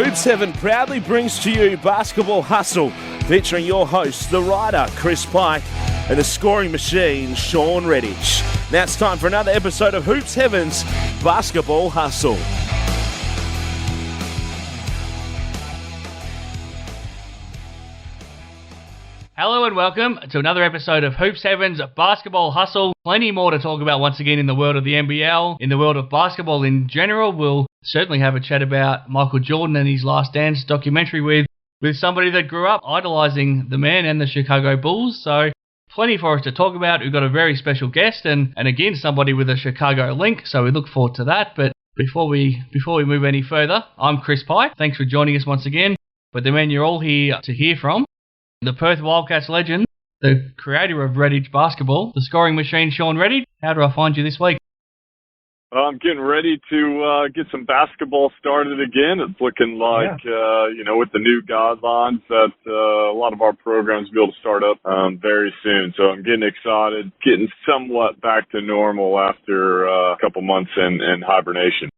Hoops Heaven proudly brings to you Basketball Hustle, featuring your hosts, the writer, Chris Pike, and the scoring machine, Shawn Redhage. Now it's time for another episode of Hoops Heaven's Basketball Hustle. Hello and welcome to another episode of Hoops Heaven's Basketball Hustle. Plenty more to talk about once again in the world of the NBL, in the world of basketball in general. We'll certainly have a chat about Michael Jordan and his Last Dance documentary with somebody that grew up idolising the man and the Chicago Bulls. So plenty for us to talk about. We've got a very special guest and again somebody with a Chicago link, so we look forward to that. But before we move any further, I'm Chris Pike. Thanks for joining us once again. But the man you're all here to hear from, the Perth Wildcats legend, the creator of Redhage basketball, the scoring machine, Shawn Redhage. How do I find you this week? I'm getting ready to get some basketball started again. It's looking like, with the new guidelines that a lot of our programs will be able to start up very soon. So I'm getting excited, getting somewhat back to normal after a couple months in hibernation.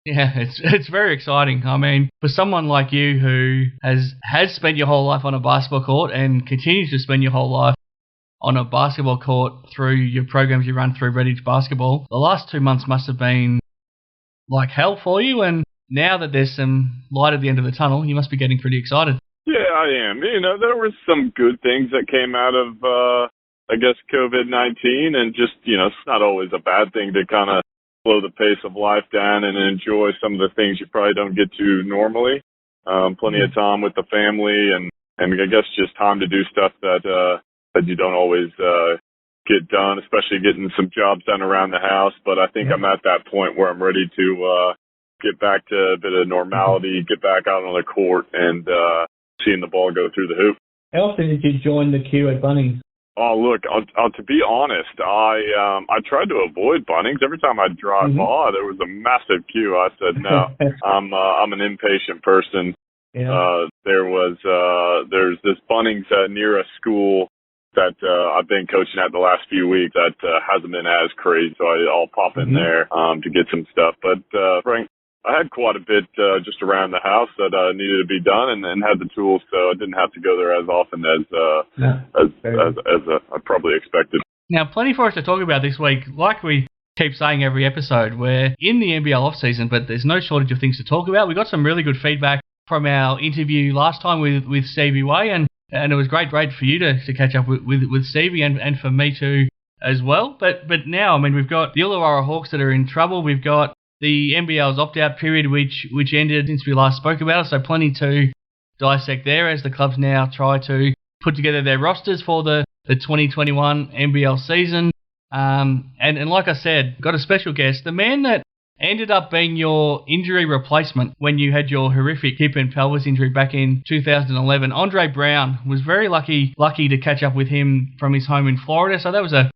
Yeah, it's very exciting. I mean, for someone like you who has spent your whole life on a basketball court and continues to spend your whole life on a basketball court through your programs you run through Redhage Basketball, the last 2 months must have been like hell for you. And now that there's some light at the end of the tunnel, you must be getting pretty excited. Yeah, I am. There were some good things that came out of, COVID-19, and just, it's not always a bad thing to kind of slow the pace of life down and enjoy some of the things you probably don't get to normally. Plenty of time with the family and I guess just time to do stuff that you don't always get done, especially getting some jobs done around the house. But I think I'm at that point where I'm ready to get back to a bit of normality, get back out on the court and seeing the ball go through the hoop. How often did you join the queue at Bunnings? Oh, look, to be honest, I tried to avoid Bunnings. Every time I'd drive by, there was a massive queue. I said, no, I'm an impatient person. Yeah. There's this Bunnings near a school that I've been coaching at the last few weeks that hasn't been as crazy, so I'll pop in there to get some stuff. But Frank, I had quite a bit just around the house that needed to be done, and had the tools, so I didn't have to go there as often as I probably expected. Now, plenty for us to talk about this week. Like we keep saying every episode, we're in the NBL off-season, but there's no shortage of things to talk about. We got some really good feedback from our interview last time with Stevie Way, and it was great for you to catch up with Stevie and for me too as well. But now, I mean, we've got the Illawarra Hawks that are in trouble. We've got the NBL's opt-out period, which ended since we last spoke about it, so plenty to dissect there as the clubs now try to put together their rosters for the 2021 NBL season. And like I said, got a special guest, the man that ended up being your injury replacement when you had your horrific hip and pelvis injury back in 2011. Andre Brown, was very lucky to catch up with him from his home in Florida, so that was a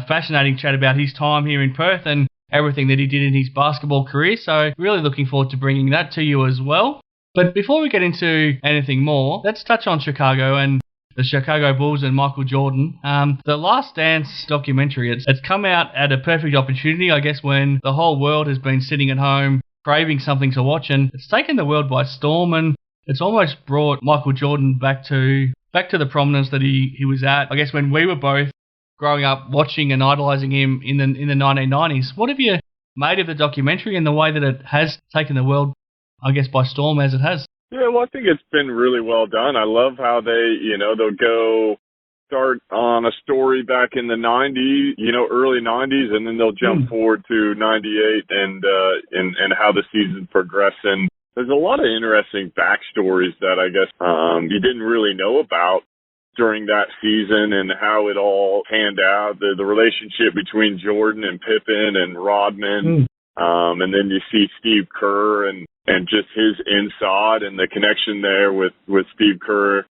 fascinating chat about his time here in Perth and everything that he did in his basketball career, so really looking forward to bringing that to you as well. But before we get into anything more, let's touch on Chicago and the Chicago Bulls and Michael Jordan. The Last Dance documentary, it's come out at a perfect opportunity, I guess, when the whole world has been sitting at home craving something to watch, and it's taken the world by storm, and it's almost brought Michael Jordan back to the prominence that he was at, I guess, when we were both growing up watching and idolising him in the 1990s. What have you made of the documentary and the way that it has taken the world, I guess, by storm as it has? Yeah, well, I think it's been really well done. I love how they'll go start on a story back in the 90s, early 90s, and then they'll jump forward to 98 and how the season progressed. And there's a lot of interesting backstories that I guess you didn't really know about during that season and how it all panned out, the relationship between Jordan and Pippen and Rodman. And then you see Steve Kerr and just his inside and the connection there with Steve Kerr,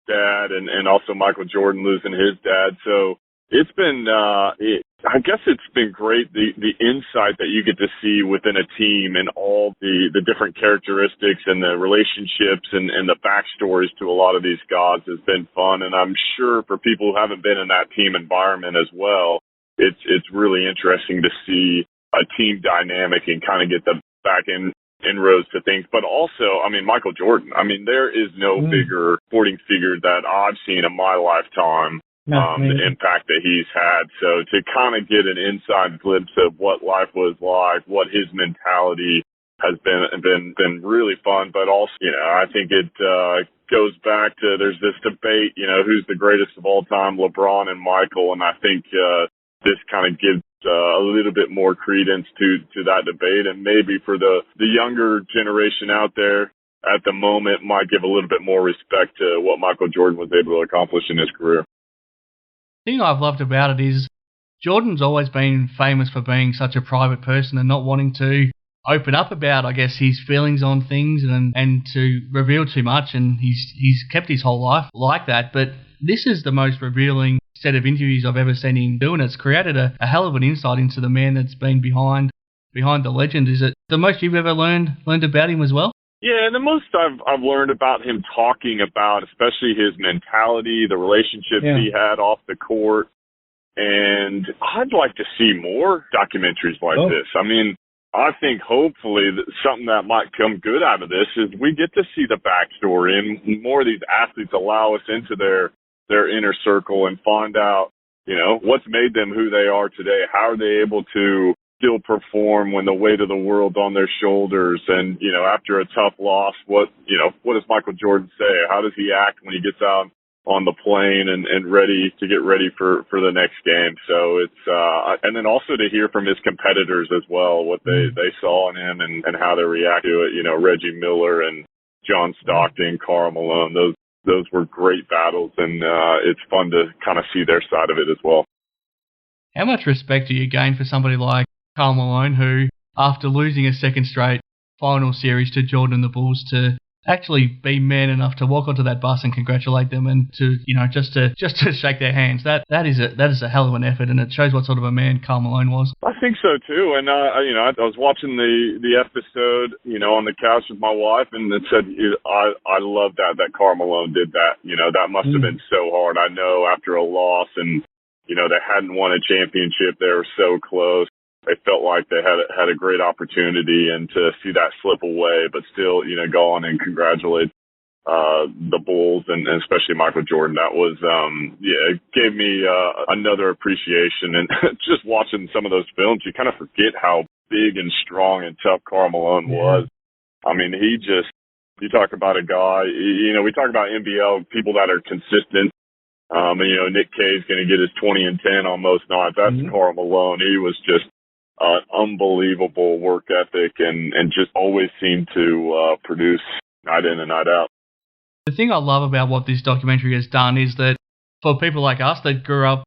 dad, and also Michael Jordan losing his dad. So it's been, I guess it's been great, the insight that you get to see within a team and all the different characteristics and the relationships and the backstories to a lot of these guys has been fun. And I'm sure for people who haven't been in that team environment as well, it's really interesting to see a team dynamic and kind of get the back in inroads to things. But also, I mean, Michael Jordan. I mean, there is no bigger sporting figure that I've seen in my lifetime. The impact that he's had. So to kind of get an inside glimpse of what life was like, what his mentality has been really fun. But also, I think it goes back to, there's this debate, who's the greatest of all time, LeBron and Michael. And I think this kind of gives a little bit more credence to that debate. And maybe for the younger generation out there at the moment might give a little bit more respect to what Michael Jordan was able to accomplish in his career. The thing I've loved about it is Jordan's always been famous for being such a private person and not wanting to open up about, I guess, his feelings on things and to reveal too much, and he's kept his whole life like that. But this is the most revealing set of interviews I've ever seen him do, and it's created a hell of an insight into the man that's been behind the legend. Is it the most you've ever learned about him as well? Yeah, and the most I've learned about him talking about, especially his mentality, the relationships he had off the court. And I'd like to see more documentaries like this. I mean, I think hopefully that something that might come good out of this is we get to see the backstory, and more of these athletes allow us into their inner circle and find out, what's made them who they are today. How are they able to still perform when the weight of the world's on their shoulders? And, after a tough loss, what does Michael Jordan say? How does he act when he gets out on the plane and ready for the next game? So it's, and then also to hear from his competitors as well, what they saw in him and how they react to it. Reggie Miller and John Stockton, Karl Malone, those were great battles, and it's fun to kind of see their side of it as well. How much respect do you gain for somebody like Karl Malone, who, after losing a second straight final series to Jordan and the Bulls, to actually be man enough to walk onto that bus and congratulate them and to, just to shake their hands. That is a hell of an effort, and it shows what sort of a man Karl Malone was. I think so too. And I was watching the episode, on the couch with my wife, and it said, I love that Karl Malone did that. That must have been so hard. I know after a loss and, they hadn't won a championship, they were so close. They felt like they had a great opportunity, and to see that slip away, but still, go on and congratulate the Bulls and especially Michael Jordan. That was, it gave me another appreciation. And just watching some of those films, you kind of forget how big and strong and tough Karl Malone was. I mean, you talk about a guy, we talk about NBL, people that are consistent. Nick Kay's going to get his 20 and 10 on most nights. That's Karl Malone. He was just unbelievable work ethic and just always seemed to produce night in and night out. The thing I love about what this documentary has done is that for people like us that grew up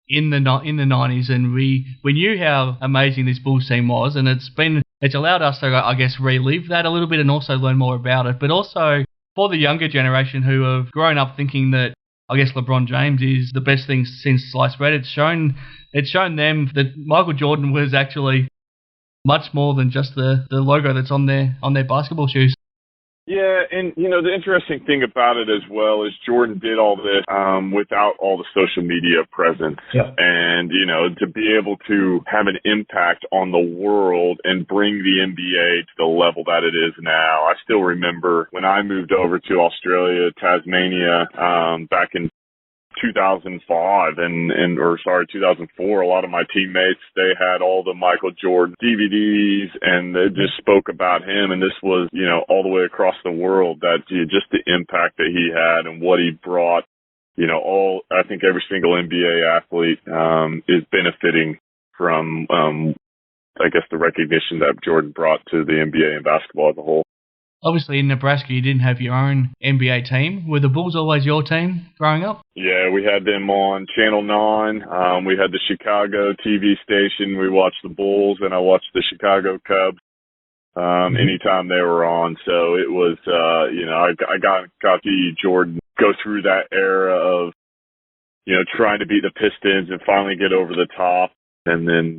in the 90s, and we knew how amazing this Bulls team was, and it's allowed us to, I guess, relive that a little bit and also learn more about it. But also for the younger generation who have grown up thinking that, I guess, LeBron James is the best thing since sliced bread, it's shown them that Michael Jordan was actually much more than just the logo that's on their basketball shoes. Yeah, and, the interesting thing about it as well is Jordan did all this without all the social media presence. Yeah. And, to be able to have an impact on the world and bring the NBA to the level that it is now. I still remember when I moved over to Australia, Tasmania, back in 2005 2004, a lot of my teammates, they had all the Michael Jordan DVDs, and they just spoke about him. And this was, all the way across the world, that just the impact that he had and what he brought, I think every single NBA athlete is benefiting from, I guess, the recognition that Jordan brought to the NBA and basketball as a whole. Obviously, in Nebraska, you didn't have your own NBA team. Were the Bulls always your team growing up? Yeah, we had them on Channel 9. We had the Chicago TV station. We watched the Bulls, and I watched the Chicago Cubs anytime they were on. So it was, I got to see Jordan go through that era of, trying to beat the Pistons and finally get over the top, and then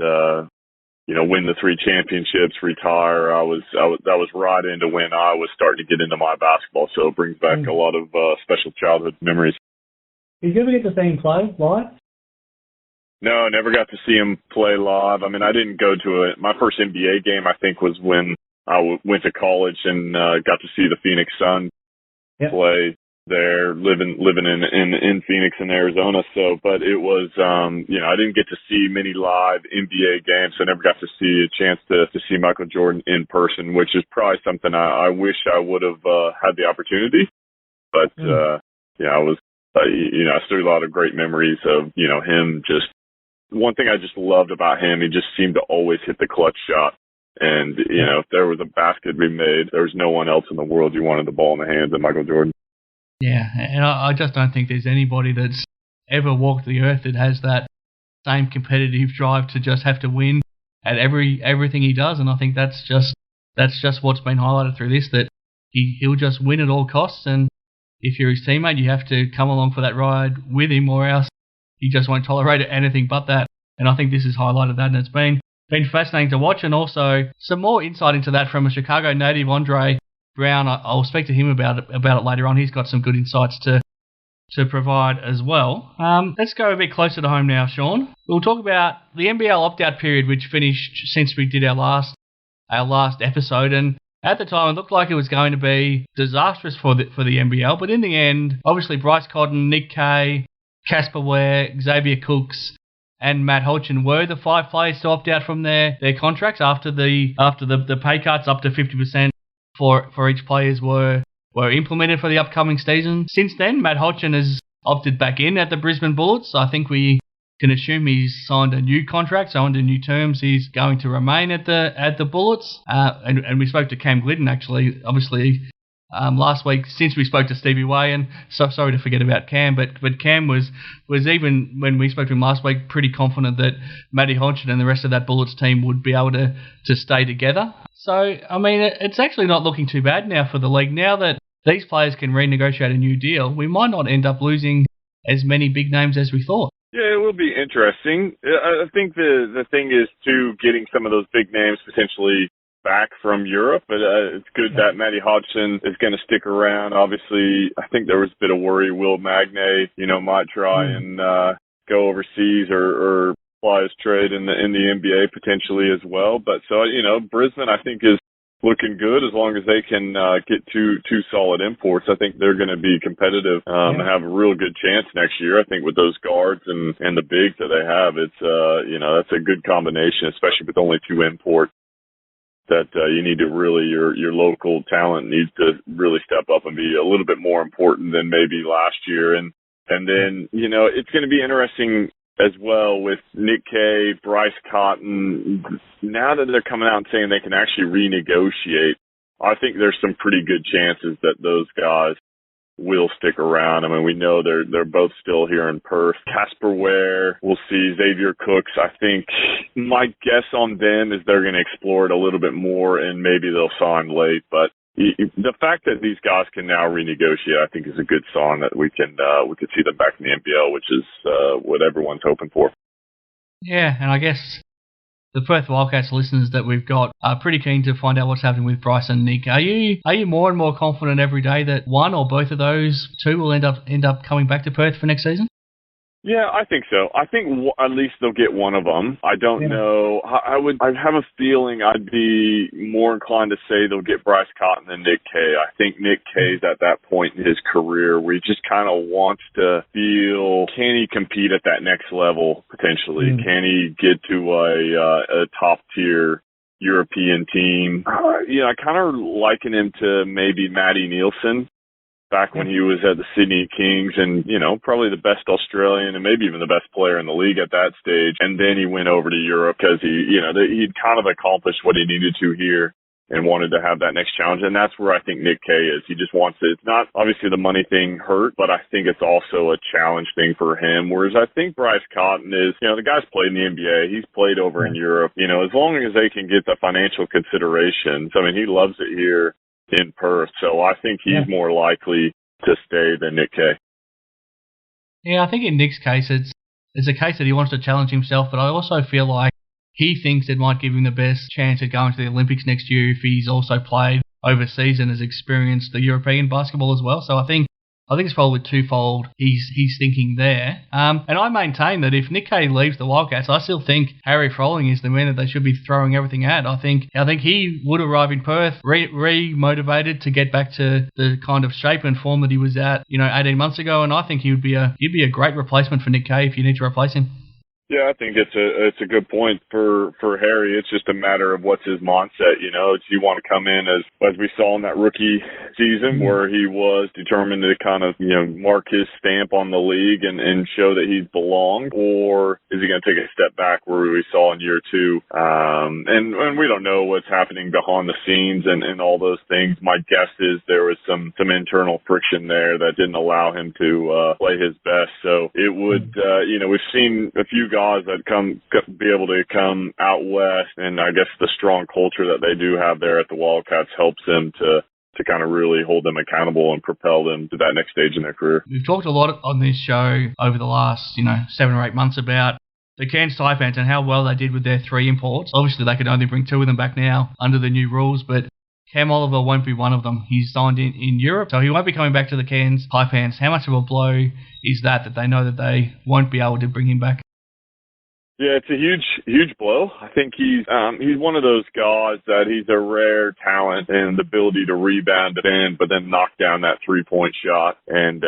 win the 3 championships, retire. That was right into when I was starting to get into my basketball. So it brings back a lot of special childhood memories. Did you ever get to see him play live? No, I never got to see him play live. I mean, I didn't go to it. My first NBA game, I think, was when went to college and got to see the Phoenix Suns play there, living in Phoenix in Arizona. So, but it was, I didn't get to see many live NBA games. So I never got to see a chance to see Michael Jordan in person, which is probably something I wish I would have had the opportunity. But, I still a lot of great memories of, him. Just one thing I just loved about him, he just seemed to always hit the clutch shot. And, if there was a basket to be made, there was no one else in the world you wanted the ball in the hands of Michael Jordan. Yeah, and I just don't think there's anybody that's ever walked the earth that has that same competitive drive to just have to win at everything he does. And I think that's just what's been highlighted through this, that he'll just win at all costs. And if you're his teammate, you have to come along for that ride with him, or else he just won't tolerate anything but that. And I think this has highlighted that, and it's been fascinating to watch. And also some more insight into that from a Chicago native, Andre Brown. I'll speak to him about it later on. He's got some good insights to provide as well. Let's go a bit closer to home now, Shawn. We'll talk about the NBL opt-out period, which finished since we did our last episode. And at the time, it looked like it was going to be disastrous for the NBL. But in the end, obviously Bryce Cotton, Nick Kay, Casper Ware, Xavier Cooks, and Matt Hodgson were the 5 players to opt out from their contracts after the pay cuts up to 50%. For each players were implemented for the upcoming season. Since then, Matt Hodgson has opted back in at the Brisbane Bullets. I think we can assume he's signed a new contract, so under new terms, he's going to remain at the Bullets. And we spoke to Cam Glidden actually, obviously, last week since we spoke to Stevie Way, and so sorry to forget about Cam, but Cam was even when we spoke to him last week pretty confident that Matty Hodgson and the rest of that Bullets team would be able to stay together. So, I mean, it's actually not looking too bad now for the league. Now that these players can renegotiate a new deal, we might not end up losing as many big names as we thought. Yeah, it will be interesting. I think the thing is, too, getting some of those big names potentially back from Europe. But it's good that Matty Hodgson is going to stick around. Obviously, I think there was a bit of worry Will Magnay, might try and go overseas or apply his trade in the NBA potentially as well. But so, Brisbane, I think, is looking good as long as they can get two solid imports. I think they're going to be competitive and have a real good chance next year. I think with those guards and the bigs that they have, it's that's a good combination, especially with only 2 imports. That you need to really, your local talent needs to really step up and be a little bit more important than maybe last year. And then, it's going to be interesting as well with Nick Kay, Bryce Cotton. Now that they're coming out and saying they can actually renegotiate, I think there's some pretty good chances that those guys will stick around. I mean, we know they're both still here in Perth. Casper Ware, we'll see. Xavier Cooks, I think my guess on them is they're going to explore it a little bit more and maybe they'll sign late. But the fact that these guys can now renegotiate, I think, is a good sign that we could see them back in the NBL, which is what everyone's hoping for. Yeah, and I guess the Perth Wildcats listeners that we've got are pretty keen to find out what's happening with Bryce and Nick. Are you more and more confident every day that one or both of those two will end up coming back to Perth for next season? Yeah, I think so. I think at least they'll get one of them. I don't know. I'd have a feeling I'd be more inclined to say they'll get Bryce Cotton than Nick Kay. I think Nick Kay's at that point in his career where he just kind of wants to feel, can he compete at that next level potentially? Can he get to a top tier European team? I kind of liken him to maybe Matty Nielsen back when he was at the Sydney Kings and, probably the best Australian and maybe even the best player in the league at that stage. And then he went over to Europe because he'd kind of accomplished what he needed to here and wanted to have that next challenge. And that's where I think Nick Kay is. He just wants it. It's not obviously the money thing hurt, but I think it's also a challenge thing for him. Whereas I think Bryce Cotton is, the guy's played in the NBA. He's played over in Europe. As long as they can get the financial considerations. I mean, he loves it here in Perth, so I think he's more likely to stay than Nick Kay. Yeah, I think in Nick's case, it's a case that he wants to challenge himself, but I also feel like he thinks it might give him the best chance of going to the Olympics next year if he's also played overseas and has experienced the European basketball as well. So I think I think it's probably twofold he's thinking there. And I maintain that if Nick Kay leaves the Wildcats, I still think Harry Froling is the man that they should be throwing everything at. I think he would arrive in Perth re-motivated to get back to the kind of shape and form that he was at, 18 months ago. And I think he'd be a great replacement for Nick Kay if you need to replace him. Yeah, I think it's a good point for Harry. It's just a matter of what's his mindset. Do you want to come in as we saw in that rookie season where he was determined to kind of, mark his stamp on the league and show that he belonged, or is he going to take a step back where we saw in year two? And we don't know what's happening behind the scenes and all those things. My guess is there was some internal friction there that didn't allow him to play his best. So it would, we've seen a few guys that be able to come out west, and I guess the strong culture that they do have there at the Wildcats helps them to kind of really hold them accountable and propel them to that next stage in their career. We've talked a lot on this show over the last 7 or 8 months about the Cairns Taipans and how well they did with their 3 imports. Obviously they could only bring 2 of them back now under the new rules, but Cam Oliver won't be one of them. He's signed in Europe, so he won't be coming back to the Cairns Taipans. How much of a blow is that they know that they won't be able to bring him back? Yeah, it's a huge blow. I think he's one of those guys that he's a rare talent and the ability to rebound, defend, but then knock down that 3-point shot. And,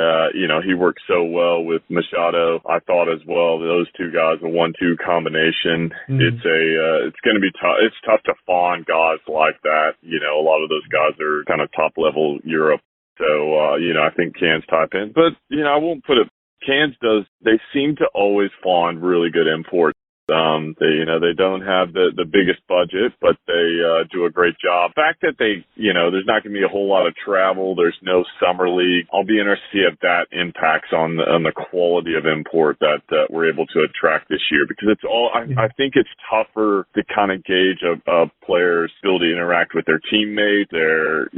he works so well with Machado. I thought as well, those two guys, a 1-2 combination. It's going to be tough. It's tough to find guys like that. A lot of those guys are kind of top level Europe. So, I think Cairns Taipans, but, I won't put it. Cairns they seem to always find really good imports. They don't have the biggest budget, but they do a great job. The fact that there's not going to be a whole lot of travel. There's no summer league. I'll be interested to see if that impacts on the quality of import that we're able to attract this year, because it's all, I think it's tougher to kind of gauge a player's ability to interact with their teammates, their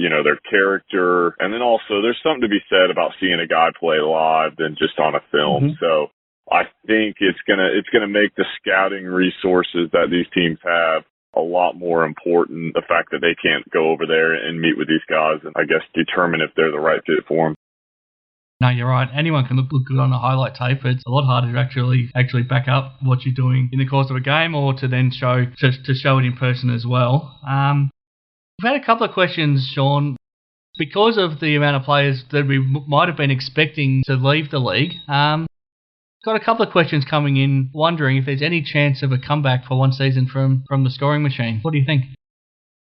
character. And then also there's something to be said about seeing a guy play live than just on a film. So I think it's gonna make the scouting resources that these teams have a lot more important. The fact that they can't go over there and meet with these guys and I guess determine if they're the right fit for them. No, you're right. Anyone can look good on a highlight tape. It's a lot harder to actually back up what you're doing in the course of a game, or to then show it in person as well. We've had a couple of questions, Shawn. Because of the amount of players that we might have been expecting to leave the league, got a couple of questions coming in, wondering if there's any chance of a comeback for one season from the scoring machine. What do you think?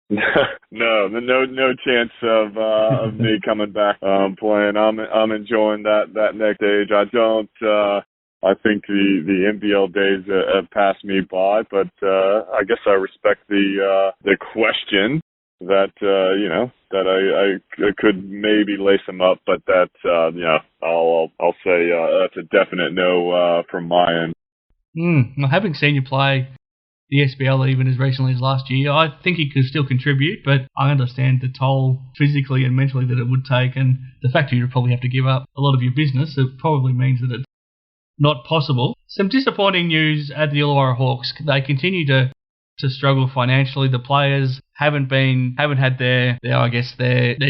No chance of me coming back playing. I'm enjoying that next stage. I think the NBL days have passed me by, but I guess I respect the question that I could maybe lace them up, but that I'll say that's a definite no from my end. Well, having seen you play the SBL even as recently as last year, I think he could still contribute, but I understand the toll physically and mentally that it would take, and the fact that you'd probably have to give up a lot of your business, it probably means that it's not possible. Some disappointing news at the Illawarra Hawks. They continue to struggle financially. The players haven't had their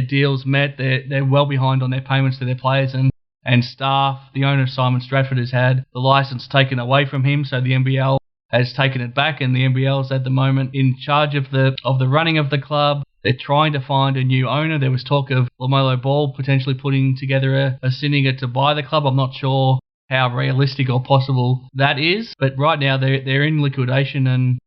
deals met. They're well behind on their payments to their players and staff. The owner, Simon Stratford, has had the license taken away from him, so the NBL has taken it back, and the NBL is at the moment in charge of the running of the club. They're trying to find a new owner. There was talk of LaMelo Ball potentially putting together a syndicate to buy the club. I'm not sure how realistic or possible that is, but right now they're in liquidation and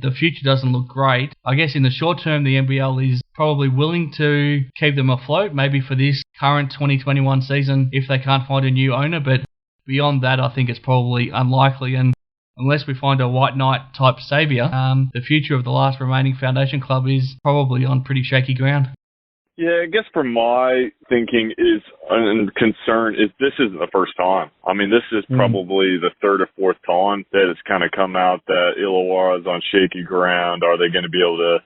the future doesn't look great. I guess in the short term, the NBL is probably willing to keep them afloat, maybe for this current 2021 season if they can't find a new owner, but beyond that, I think it's probably unlikely, and unless we find a white knight type saviour, the future of the last remaining foundation club is probably on pretty shaky ground. Yeah, I guess from my thinking and concern is this isn't the first time. I mean, this is probably the third or fourth time that it's kind of come out that Illawarra is on shaky ground. Are they going to be able to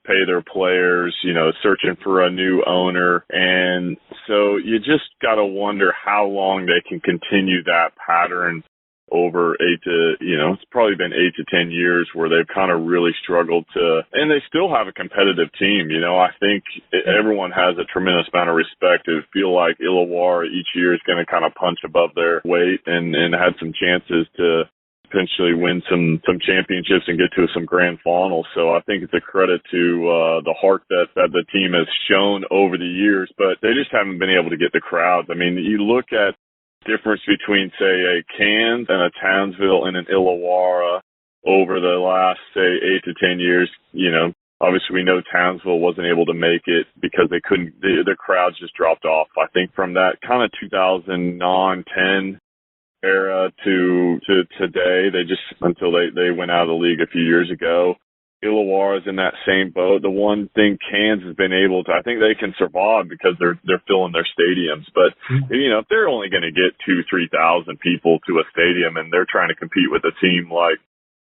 pay their players, searching for a new owner? And so you just got to wonder how long they can continue that pattern over it's probably been 8 to 10 years where they've kind of really struggled to, and they still have a competitive team. I think everyone has a tremendous amount of respect to feel like Illawarra each year is going to kind of punch above their weight and had some chances to potentially win some championships and get to some grand finals. So I think it's a credit to the heart that the team has shown over the years, but they just haven't been able to get the crowds. I mean, you look at difference between, say, a Cairns and a Townsville and an Illawarra over the last, say, 8 to 10 years. Obviously we know Townsville wasn't able to make it because they couldn't, the crowds just dropped off. I think from that kind of 2009-10 era to today, until they went out of the league a few years ago. Illawarra is in that same boat. The one thing Cairns has been able to, I think they can survive because they're filling their stadiums. But if they're only going to get 2,000-3,000 people to a stadium and they're trying to compete with a team like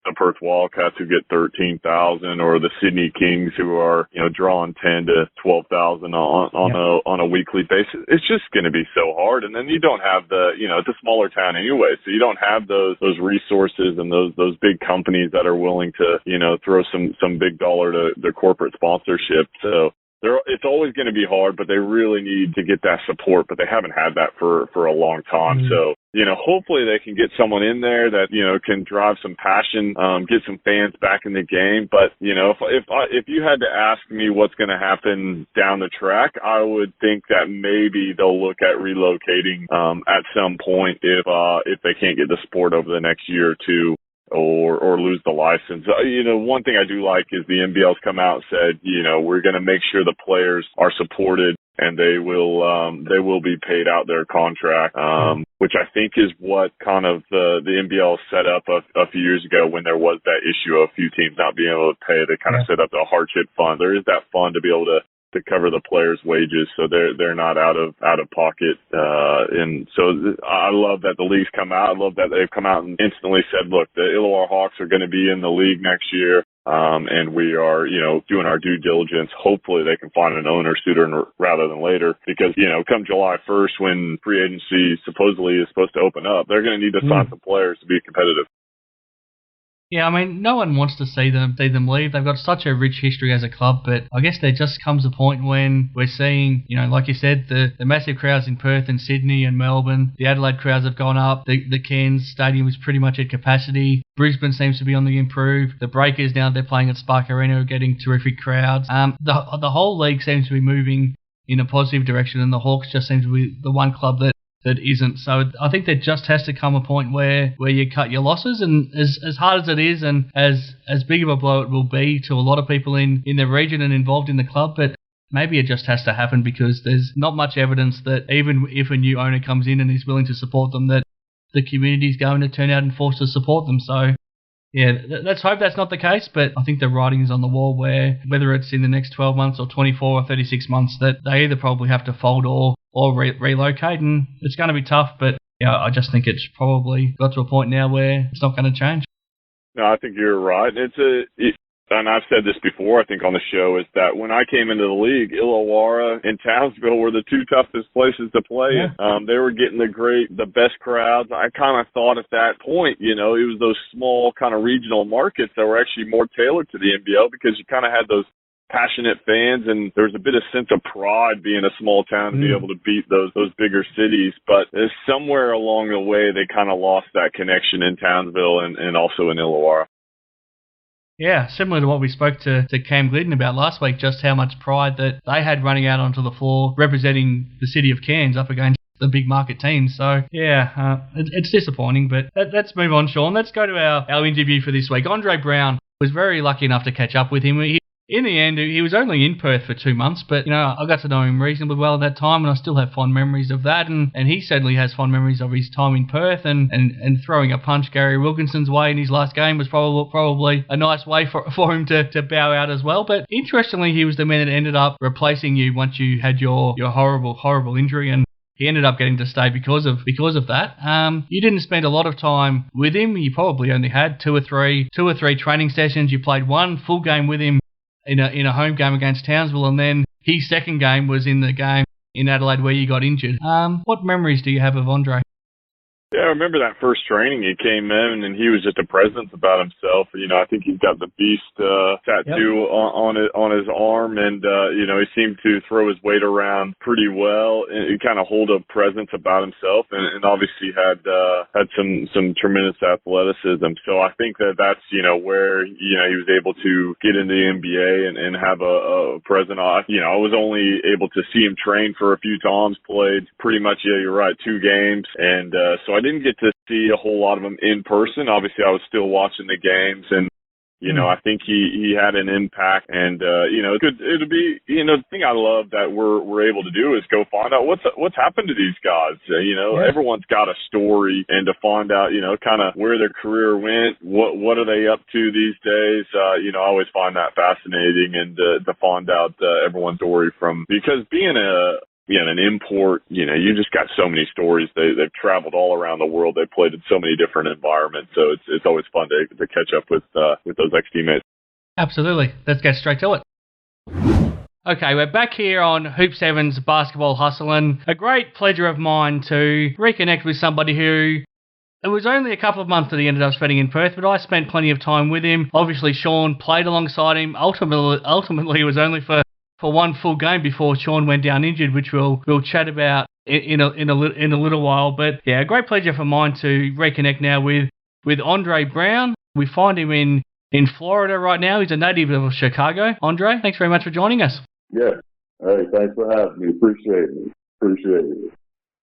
the Perth Wildcats who get 13,000, or the Sydney Kings who are drawing 10 to 12,000 on a weekly basis, it's just going to be so hard. And then you don't have it's a smaller town anyway, so you don't have those resources and those big companies that are willing to throw some big dollar to their corporate sponsorship. So it's always going to be hard, but they really need to get that support, but they haven't had that for a long time. So, hopefully they can get someone in there that, can drive some passion, get some fans back in the game. But, if you had to ask me what's going to happen down the track, I would think that maybe they'll look at relocating, at some point if they can't get the sport over the next year or two. Or lose the license. One thing I do like is the NBL's come out and said, we're going to make sure the players are supported and they will be paid out their contract, which I think is what kind of the NBL set up a few years ago when there was that issue of a few teams not being able to pay. They kind of set up the hardship fund. There is that fund to be able to cover the players' wages, so they're not out of pocket. And so I love that the league's come out. I love that they've come out and instantly said, look, the Illawarra Hawks are going to be in the league next year, and we are, doing our due diligence. Hopefully they can find an owner sooner rather than later, because, come July 1st when free agency supposedly is supposed to open up, they're going to need to sign some players to be competitive. Yeah, I mean, no one wants to see them leave. They've got such a rich history as a club, but I guess there just comes a point when we're seeing, like you said, the massive crowds in Perth and Sydney and Melbourne. The Adelaide crowds have gone up. The Cairns stadium is pretty much at capacity. Brisbane seems to be on the improve. The Breakers, now they're playing at Spark Arena, are getting terrific crowds. The whole league seems to be moving in a positive direction, and the Hawks just seem to be the one club that isn't. So I think there just has to come a point where you cut your losses, and as hard as it is and as big of a blow it will be to a lot of people in the region and involved in the club, but maybe it just has to happen because there's not much evidence that even if a new owner comes in and is willing to support them, that the community is going to turn out and force to support them. So yeah, let's hope that's not the case, but I think the writing is on the wall where whether it's in the next 12 months or 24 or 36 months that they either probably have to fold or relocate, and it's going to be tough, but yeah, I just think it's probably got to a point now where it's not going to change. No, I think you're right. And I've said this before, I think, on the show, is that when I came into the league, Illawarra and Townsville were the two toughest places to play. Yeah. They were getting the best crowds. I kind of thought at that point, it was those small kind of regional markets that were actually more tailored to the NBL, because you kind of had those passionate fans, and there was a bit of sense of pride being a small town to be able to beat those bigger cities. But somewhere along the way, they kind of lost that connection in Townsville and also in Illawarra. Yeah, similar to what we spoke to Cam Glidden about last week, just how much pride that they had running out onto the floor representing the city of Cairns up against the big market teams. So, yeah, it's disappointing, but let's move on, Shawn. Let's go to our interview for this week. Andre Brown was very lucky enough to catch up with him. In the end, he was only in Perth for 2 months, but, I got to know him reasonably well at that time, and I still have fond memories of that, and he certainly has fond memories of his time in Perth, and throwing a punch Gary Wilkinson's way in his last game was probably a nice way for him to bow out as well. But interestingly, he was the man that ended up replacing you once you had your horrible, horrible injury, and he ended up getting to stay because of that. You didn't spend a lot of time with him. You probably only had two or three training sessions. You played one full game with him in a home game against Townsville, and then his second game was in the game in Adelaide where you got injured. What memories do you have of Andre? Yeah, I remember that first training he came in and he was just a presence about himself. I think he's got the beast tattoo on his arm, and he seemed to throw his weight around pretty well and kind of hold a presence about himself, and obviously had some tremendous athleticism. So I think that's where he was able to get into the NBA and have a presence. I was only able to see him train for a few times, played pretty much, you're right, 2 games, and so I didn't get to see a whole lot of him in person. Obviously, I was still watching the games, and I think he had an impact, and it'll be the thing I love that we're able to do is go find out what's happened to these guys. Everyone's got a story, and to find out kind of where their career went, what are they up to these days. I always find that fascinating, and to find out everyone's story because being an import, you just got so many stories. They've traveled all around the world. They've played in so many different environments. So it's always fun to catch up with those ex-teammates. Absolutely. Let's get straight to it. Okay, we're back here on Hoop 7's Basketball Hustling. A great pleasure of mine to reconnect with somebody who it was only a couple of months that he ended up spending in Perth, but I spent plenty of time with him. Obviously, Shawn played alongside him. Ultimately, it was only for one full game before Shawn went down injured, which we'll chat about in a little while. But yeah, a great pleasure for mine to reconnect now with Andre Brown. We find him in Florida right now. He's a native of Chicago. Andre, thanks very much for joining us. Yeah. Hey, thanks for having me. Appreciate it.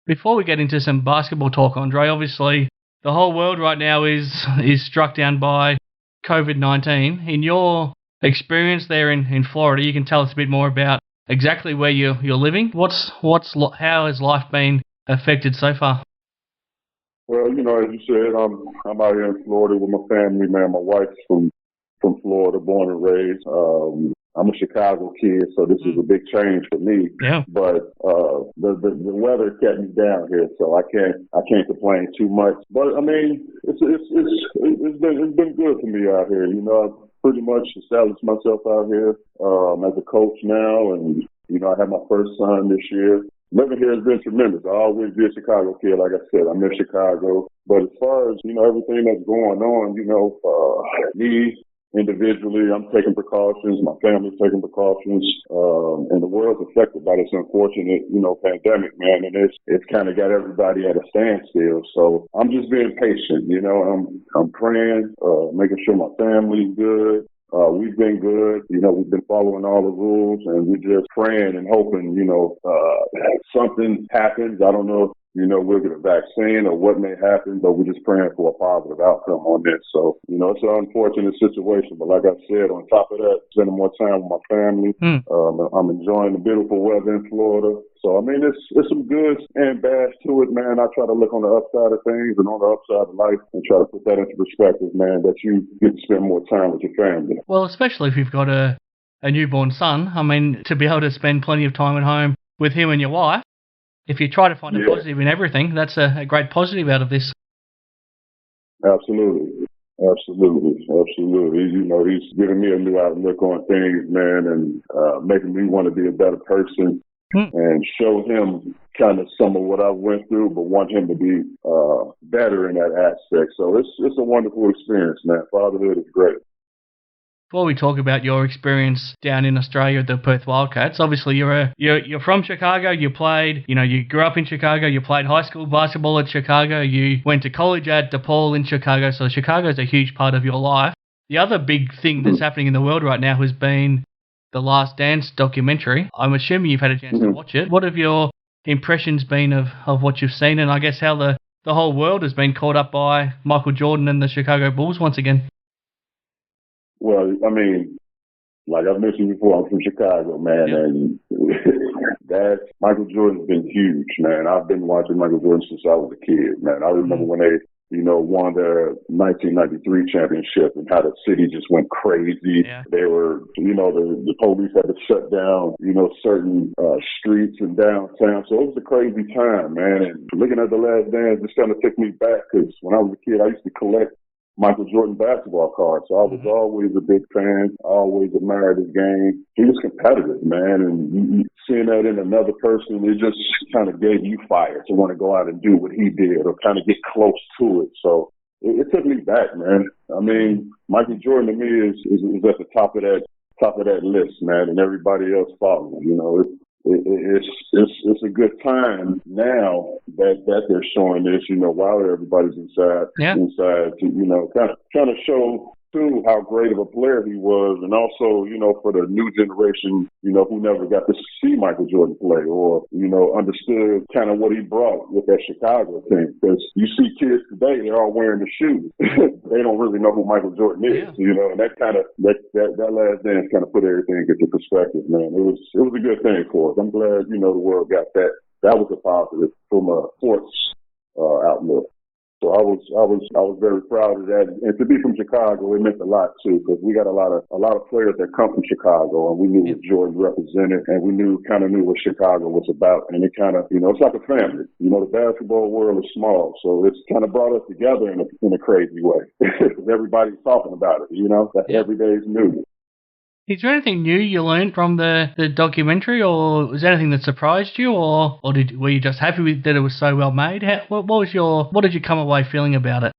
Before we get into some basketball talk, Andre, obviously the whole world right now is struck down by COVID-19. In your experience there in Florida, you can tell us a bit more about exactly where you're living. How has life been affected so far? Well, as you said, I'm out here in Florida with my family, man. My wife's from Florida, born and raised. I'm a Chicago kid, so this is a big change for me. Yeah. But the weather kept me down here, so I can't complain too much. But I mean, it's been good for me out here. I've pretty much established myself out here as a coach now, and I had my first son this year. Living here has been tremendous. I always be a Chicago kid, like I said. I'm in Chicago, but as far as everything that's going on, me individually, I'm taking precautions. My family's taking precautions, and the world's affected by this unfortunate, pandemic, man. And it's kind of got everybody at a standstill. So I'm just being patient. I'm praying, making sure my family's good. We've been good. We've been following all the rules, and we're just praying and hoping, something happens. I don't know if we'll get a vaccine or what may happen, but we're just praying for a positive outcome on this. So, it's an unfortunate situation. But like I said, on top of that, spending more time with my family. I'm enjoying the beautiful weather in Florida. So, I mean, it's some goods and bads to it, man. I try to look on the upside of things and on the upside of life and try to put that into perspective, man, that you get to spend more time with your family. Well, especially if you've got a newborn son. I mean, to be able to spend plenty of time at home with him and your wife, if you try to find a positive in everything, that's a great positive out of this. Absolutely. He's giving me a new outlook on things, man, and making me want to be a better person and show him kind of some of what I went through, but want him to be better in that aspect. So it's a wonderful experience, man. Fatherhood is great. Before we talk about your experience down in Australia at the Perth Wildcats, obviously you're from Chicago. You played, you grew up in Chicago. You played high school basketball at Chicago. You went to college at DePaul in Chicago. So Chicago is a huge part of your life. The other big thing that's happening in the world right now has been the Last Dance documentary. I'm assuming you've had a chance to watch it. What have your impressions been of what you've seen, and I guess how the whole world has been caught up by Michael Jordan and the Chicago Bulls once again? Well, I mean, like I've mentioned before, I'm from Chicago, man, and Michael Jordan's been huge, man. I've been watching Michael Jordan since I was a kid, man. I remember when they, won their 1993 championship and how the city just went crazy. Yeah. They were, the police had to shut down, certain streets in downtown. So it was a crazy time, man. And looking at The Last Dance just kind of took me back because when I was a kid, I used to collect Michael Jordan basketball card. So I was always a big fan. I always admired his game. He was competitive, man. And seeing that in another person, it just kind of gave you fire to want to go out and do what he did or kind of get close to it. So it took me back, man. I mean, Michael Jordan to me is at the top of that list, man, and everybody else following. You know, it's a good time now that they're showing this. You know, while everybody's inside to kind of show too how great of a player he was, and also, you know, for the new generation, you know, who never got to see Michael Jordan play or, you know, understood kind of what he brought with that Chicago team. Because you see kids today, they're all wearing the shoes. They don't really know who Michael Jordan is, you know, and that kind of, that last dance kind of put everything into perspective, man. It was a good thing for us. I'm glad, you know, the world got that. That was a positive from a sports outlook. So I was very proud of that, and to be from Chicago, it meant a lot too, because we got a lot of players that come from Chicago, and we knew what Jordan represented, and we knew what Chicago was about, and it kind of, you know, it's like a family. You know, the basketball world is small, so it's kind of brought us together in a crazy way. Everybody's talking about it, you know. That's every day's news. Is there anything new you learned from the documentary, or was there anything that surprised you, or were you just happy with that it was so well made? What did you come away feeling about it?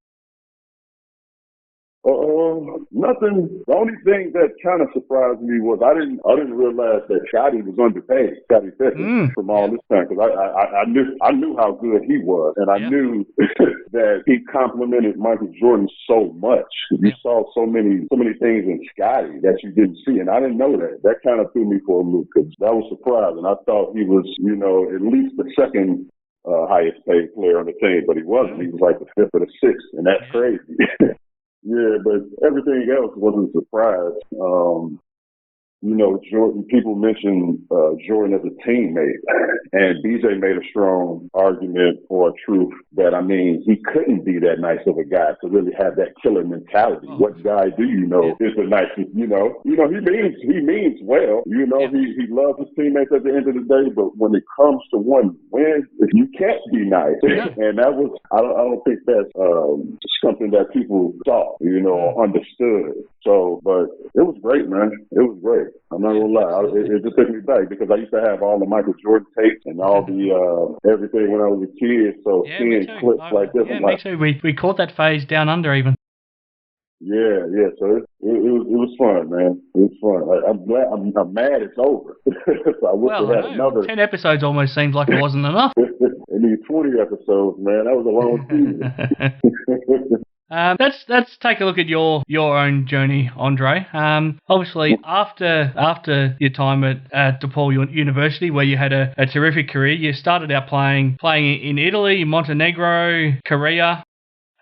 Nothing. The only thing that kind of surprised me was I didn't realize that Scotty was underpaid. Scotty Pippen from all this time, because I knew how good he was, and I knew that he complimented Michael Jordan so much. You saw so many things in Scotty that you didn't see, and I didn't know that. That kind of threw me for a loop, because that was surprising. I thought he was, you know, at least the second highest paid player on the team, but he wasn't. He was like the fifth or the sixth, and that's crazy. Yeah, but everything else wasn't a surprise. You know, Jordan, people mention Jordan as a teammate, and BJ made a strong argument or a truth that, I mean, he couldn't be that nice of a guy to really have that killer mentality. What guy do you know is the nicest, you know? You know, he means well. You know, he loves his teammates at the end of the day, but when it comes to one win, you can't be nice. And that was, I don't think that's something that people saw, you know, or understood. So, but it was great, man. It was great. I'm not gonna lie. It just took me back, because I used to have all the Michael Jordan tapes and all the everything when I was a kid. So seeing clips like this, me too. We caught that phase down under even. Yeah. So it was fun, man. It was fun. I'm mad it's over. So I wish we had another 10 episodes. Almost seems like it wasn't enough. It needs 20 episodes, man. That was a long season. Let's take a look at your own journey, Andre. Obviously, after your time at DePaul University, where you had a terrific career, you started out playing in Italy, Montenegro, Korea.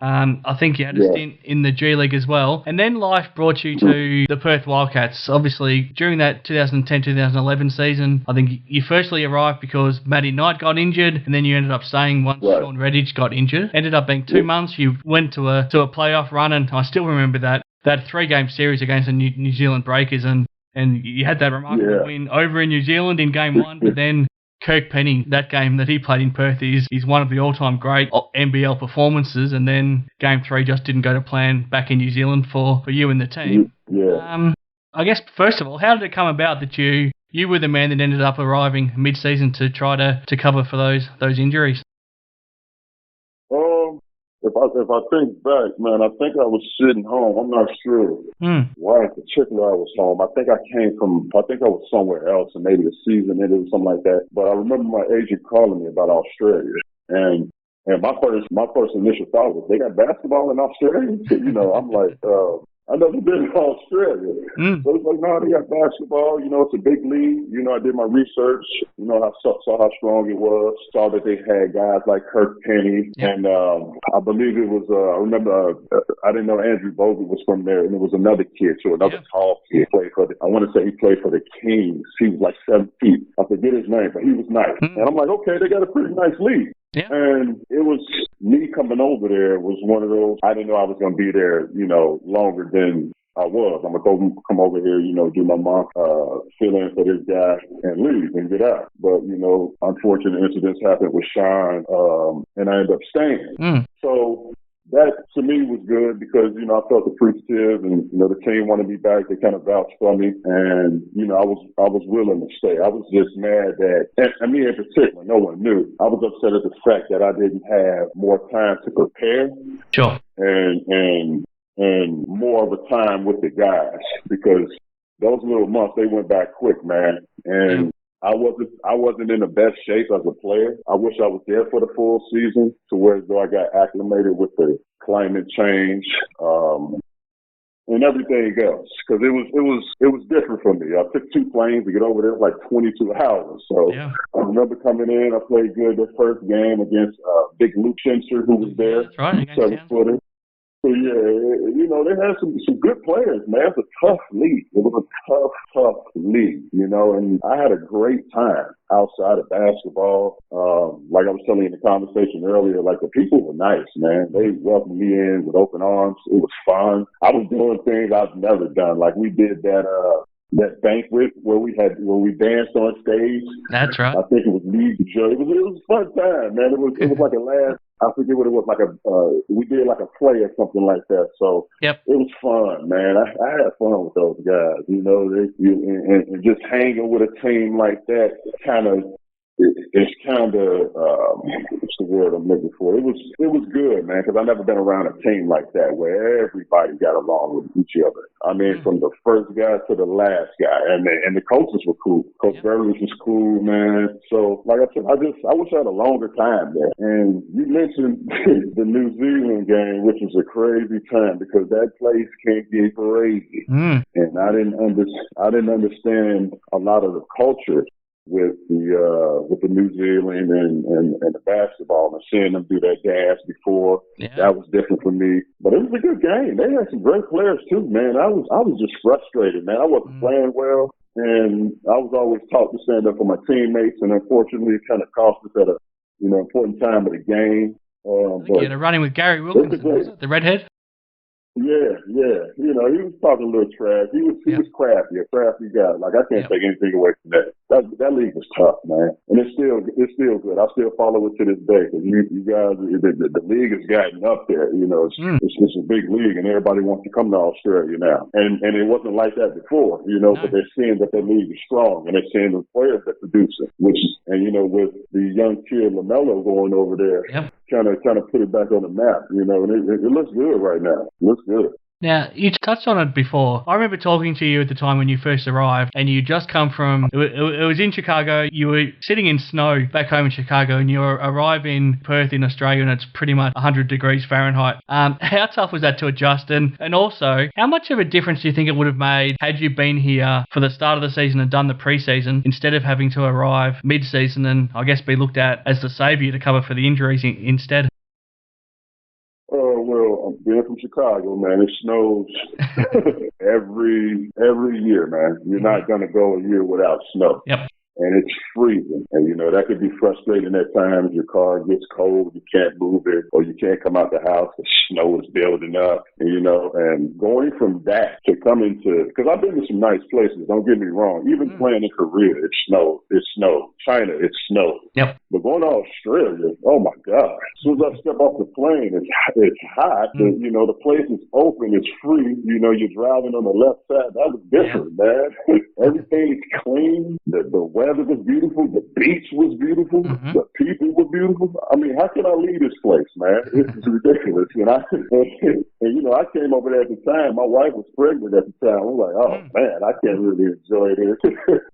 I think you had a stint in the G League as well. And then life brought you to the Perth Wildcats. Obviously, during that 2010-2011 season, I think you firstly arrived because Matty Knight got injured, and then you ended up staying once Shawn Redhage got injured. Ended up being 2 months. You went to a playoff run, and I still remember that 3-game series against the New Zealand Breakers, and you had that remarkable win over in New Zealand in Game 1, but then Kirk Penny, that game that he played in Perth is one of the all-time great NBL performances, and then Game 3 just didn't go to plan back in New Zealand for you and the team. I guess, first of all, how did it come about that you were the man that ended up arriving mid-season to try to cover for those injuries? If I think back, man, I think I was sitting home. I'm not sure why in particular I was home. I think I was somewhere else, and maybe the season ended or something like that. But I remember my agent calling me about Australia, and my first initial thought was, they got basketball in Australia? You know, I'm like, I've never been to Australia. So it's like, no, they got basketball. You know, it's a big league. You know, I did my research. You know, I saw how strong it was. Saw that they had guys like Kirk Penny. And I believe it was, I remember, I didn't know Andrew Bogut was from there. And there was another kid, too, another tall kid. I want to say he played for the Kings. He was like 7 feet. I forget his name, but he was nice. And I'm like, okay, they got a pretty nice league. And it was me coming over there was one of those, I didn't know I was going to be there, you know, longer than I was. I'm going to come over here, you know, do my mock, fill in for this guy and leave and get out. But, you know, unfortunate incidents happened with Shawn, and I ended up staying. So that to me was good because, you know, I felt appreciative and, you know, the team wanted me back. They kind of vouched for me and, you know, I was willing to stay. I was just mad that, and me in particular, no one knew. I was upset at the fact that I didn't have more time to prepare. Sure. And more of a time with the guys because those little months, they went back quick, man. And I wasn't in the best shape as a player. I wish I was there for the full season to where as though I got acclimated with the climate change, and everything else. Cause it was different for me. I took 2 planes to get over there, like 22 hours. So I remember coming in, I played good the first game against, Big Luke Spencer, who was there. That's right. 7-footer. So, yeah, you know, they had some good players, man. It's a tough league. It was a tough league, you know, and I had a great time outside of basketball. Like I was telling you in the conversation earlier, like the people were nice, man. They welcomed me in with open arms. It was fun. I was doing things I've never done. Like we did that banquet where we danced on stage. That's right. I think it was league show. It was a fun time, man. It was like a last. I forget what it was, like we did like a play or something like that. So It was fun, man. I had fun with those guys, you know, and just hanging with a team like that it's kind of, what's the word I'm looking for? It was good, man, because I've never been around a team like that where everybody got along with each other. I mean, from the first guy to the last guy, and the coaches were cool. Coach Burley was cool, man. So, like I said, I wish I had a longer time there. And you mentioned the New Zealand game, which was a crazy time because that place can get crazy. And I didn't understand a lot of the culture with the New Zealand and the basketball and seeing them do that dance before. That was different for me. But it was a good game. They had some great players too, man. I was just frustrated, man. I wasn't playing well and I was always taught to stand up for my teammates and unfortunately it kind of cost us at a, you know, important time of the game. You had a running with Gary Wilkinson, was it? The redhead? Yeah. You know, he was talking a little trash. He was crafty, a crafty guy. Like I can't take anything away from that. That league was tough, man, and it's still good. I still follow it to this day because you guys, the league has gotten up there. You know, it's a big league, and everybody wants to come to Australia now. And it wasn't like that before, you know. But they're seeing that league is strong, and they're seeing the players that produce it. And you know, with the young kid LaMelo going over there. Kind of put it back on the map, you know, and it looks good right now. It looks good. Now, you touched on it before. I remember talking to you at the time when you first arrived, and you just come from, it was in Chicago, you were sitting in snow back home in Chicago, and you arrive in Perth in Australia, and it's pretty much 100 degrees Fahrenheit. How tough was that to adjust? And also, how much of a difference do you think it would have made had you been here for the start of the season and done the preseason, instead of having to arrive mid-season and, I guess, be looked at as the saviour to cover for the injuries instead? Well, being from Chicago, man, it snows every year, man. You're not going to go a year without snow. And it's freezing. And, you know, that could be frustrating at times. Your car gets cold, you can't move it, or you can't come out the house, the snow is building up. And, you know, and going from that to coming to, because I've been to some nice places, don't get me wrong. Even playing in Korea, it snowed. China, it snowed. But going to Australia, oh my God. As soon as I step off the plane, it's hot. You know, the place is open, it's free. You know, you're driving on the left side. That was different, man. Everything is clean. The weather was beautiful. The beach was beautiful. The people were beautiful. I mean, how can I leave this place, man? This is ridiculous. And you know, I came over there at the time. My wife was pregnant at the time. I'm like, oh man, I can't really enjoy this.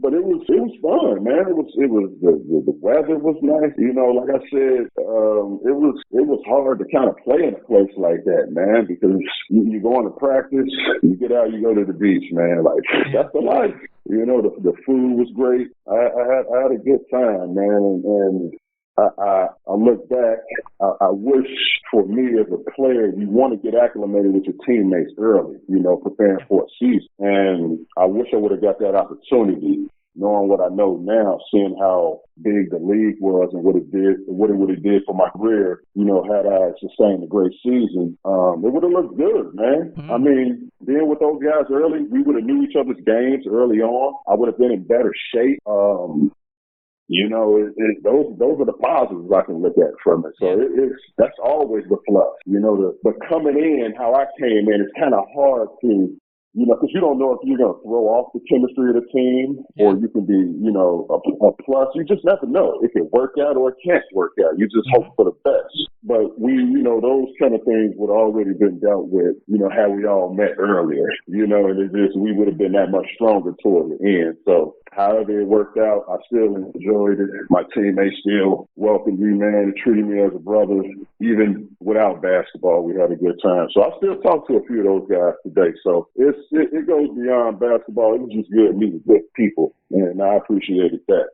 But it was fun, man. It was the weather was nice. You know, like I said, it was hard to kind of play in a place like that, man, because you go on to practice, you get out, you go to the beach, man. Like that's the life. You know, the food was great. I had a good time, man, and I look back. I wish for me as a player, you want to get acclimated with your teammates early, you know, preparing for a season. And I wish I would have got that opportunity, knowing what I know now, seeing how big the league was and what it would have did for my career. You know, had I sustained a great season, it would have looked good, man. I mean, being with those guys early, we would have knew each other's games early on. I would have been in better shape. Those are the positives I can look at from it. So that's always the plus. But coming in, how I came in, it's kind of hard to. Because you don't know if you're going to throw off the chemistry of the team or you can be, a plus. You just never know. It can work out or it can't work out. You just hope for the best. But those kind of things would already been dealt with, how we all met earlier, and we would have been that much stronger toward the end. So however it worked out, I still enjoyed it. My teammates still welcomed me, man, and treated me as a brother. Even without basketball, we had a good time. So I still talk to a few of those guys today. So it goes beyond basketball. It was just good meeting good people, and I appreciated that.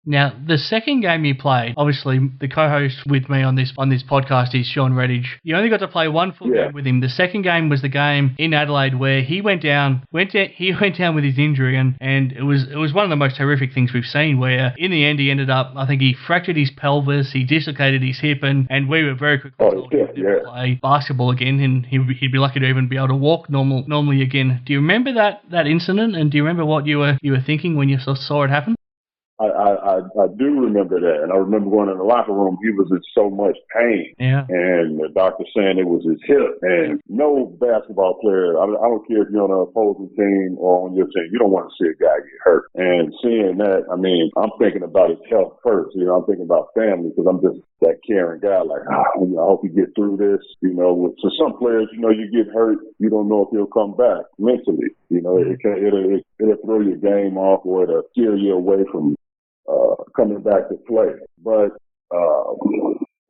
Now, the second game you played, obviously the co-host with me on this podcast is Shawn Redhage. You only got to play one full game with him. The second game was the game in Adelaide where he went down with his injury, and it was one of the most horrific things we've seen, where in the end he ended up, I think he fractured his pelvis, he dislocated his hip, and we were very quickly told he would never play basketball again, and he'd be lucky to even be able to walk normally again. Do you remember that incident, and do you remember what you were thinking when you saw it happen? I do remember that, and I remember going in the locker room. He was in so much pain, and the doctor saying it was his hip. And no basketball player, I don't care if you're on an opposing team or on your team, you don't want to see a guy get hurt. And seeing that, I mean, I'm thinking about his health first. I'm thinking about family because I'm just that caring guy. Like, I hope he get through this. So some players, you get hurt, you don't know if he'll come back mentally. It'll throw your game off or it'll steer you away from coming back to play. But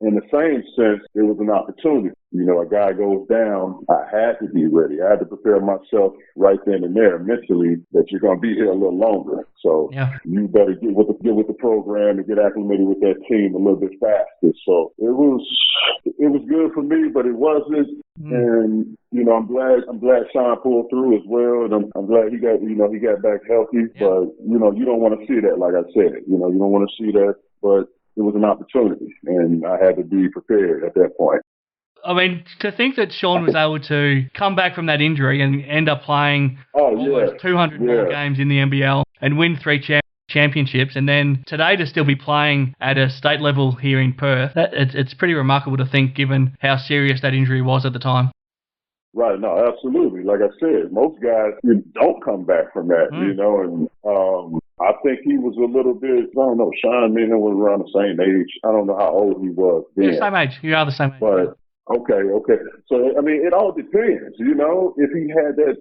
in the same sense, it was an opportunity. A guy goes down, I had to be ready. I had to prepare myself right then and there mentally that you're going to be here a little longer. So you better get with the program and get acclimated with that team a little bit faster. So it was good for me, but it wasn't. And I'm glad Shawn pulled through as well, and I'm glad he got back healthy. But you don't want to see that, like I said. You don't want to see that, but it was an opportunity, and I had to be prepared at that point. I mean, to think that Shawn was able to come back from that injury and end up playing almost 200 more games in the NBL and win 3 championships, and then today to still be playing at a state level here in Perth, it's pretty remarkable to think, given how serious that injury was at the time. Right, no, absolutely. Like I said, most guys don't come back from that, and I think he was a little bit, I don't know, Shawn and him were around the same age. I don't know how old he was then. You're the same age. You are the same age. But, okay. So, I mean, it all depends, if he had that,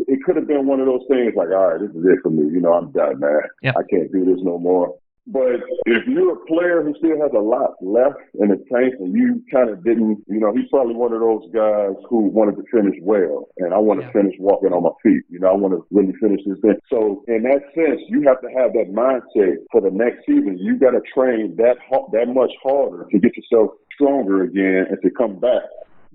it could have been one of those things like, all right, this is it for me. I'm done, man. I can't do this no more. But if you're a player who still has a lot left in the tank and you kind of didn't, he's probably one of those guys who wanted to finish well. And I want to finish walking on my feet. I want to really finish this thing. So in that sense, you have to have that mindset for the next season. You got to train that much harder to get yourself stronger again and to come back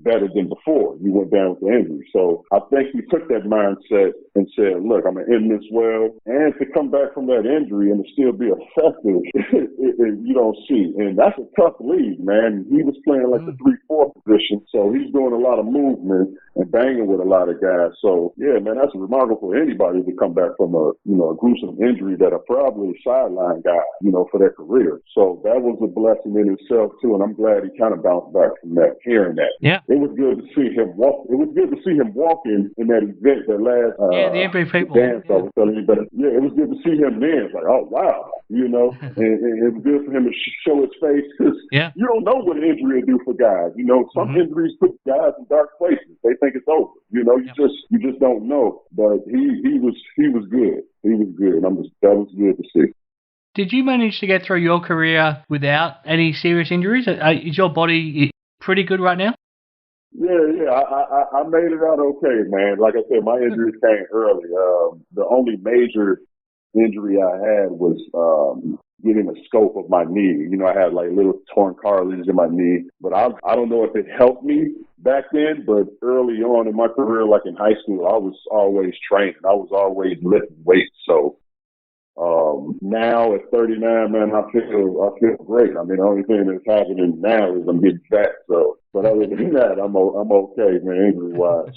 better than before you went down with the injury. So I think he took that mindset and said, look, I'm going to end this well. And to come back from that injury and to still be effective, you don't see. And that's a tough league, man. He was playing like the 3-4 position. So he's doing a lot of movement and banging with a lot of guys. So, yeah, man, that's remarkable for anybody to come back from a gruesome injury that are probably sideline guy, for their career. So that was a blessing in itself, too. And I'm glad he kind of bounced back from that, hearing that. Yeah. It was good to see him walk. It was good to see him walking in that event, that last the MVP dance I was telling you. But it was good to see him then. It's like, oh wow, and it was good for him to show his face because you don't know what an injury will do for guys. Some injuries put guys in dark places. They think it's over. You just don't know. But he was good. He was good. That was good to see. Did you manage to get through your career without any serious injuries? Is your body pretty good right now? Yeah. I made it out okay, man. Like I said, my injuries came early. The only major injury I had was getting a scope of my knee. I had like little torn cartilage in my knee, but I don't know if it helped me back then, but early on in my career, like in high school, I was always training. I was always lifting weights. So now at 39, man, I feel great. I mean, the only thing that's happening now is I'm getting fat. So, but other than that, I'm okay, man, injury wise.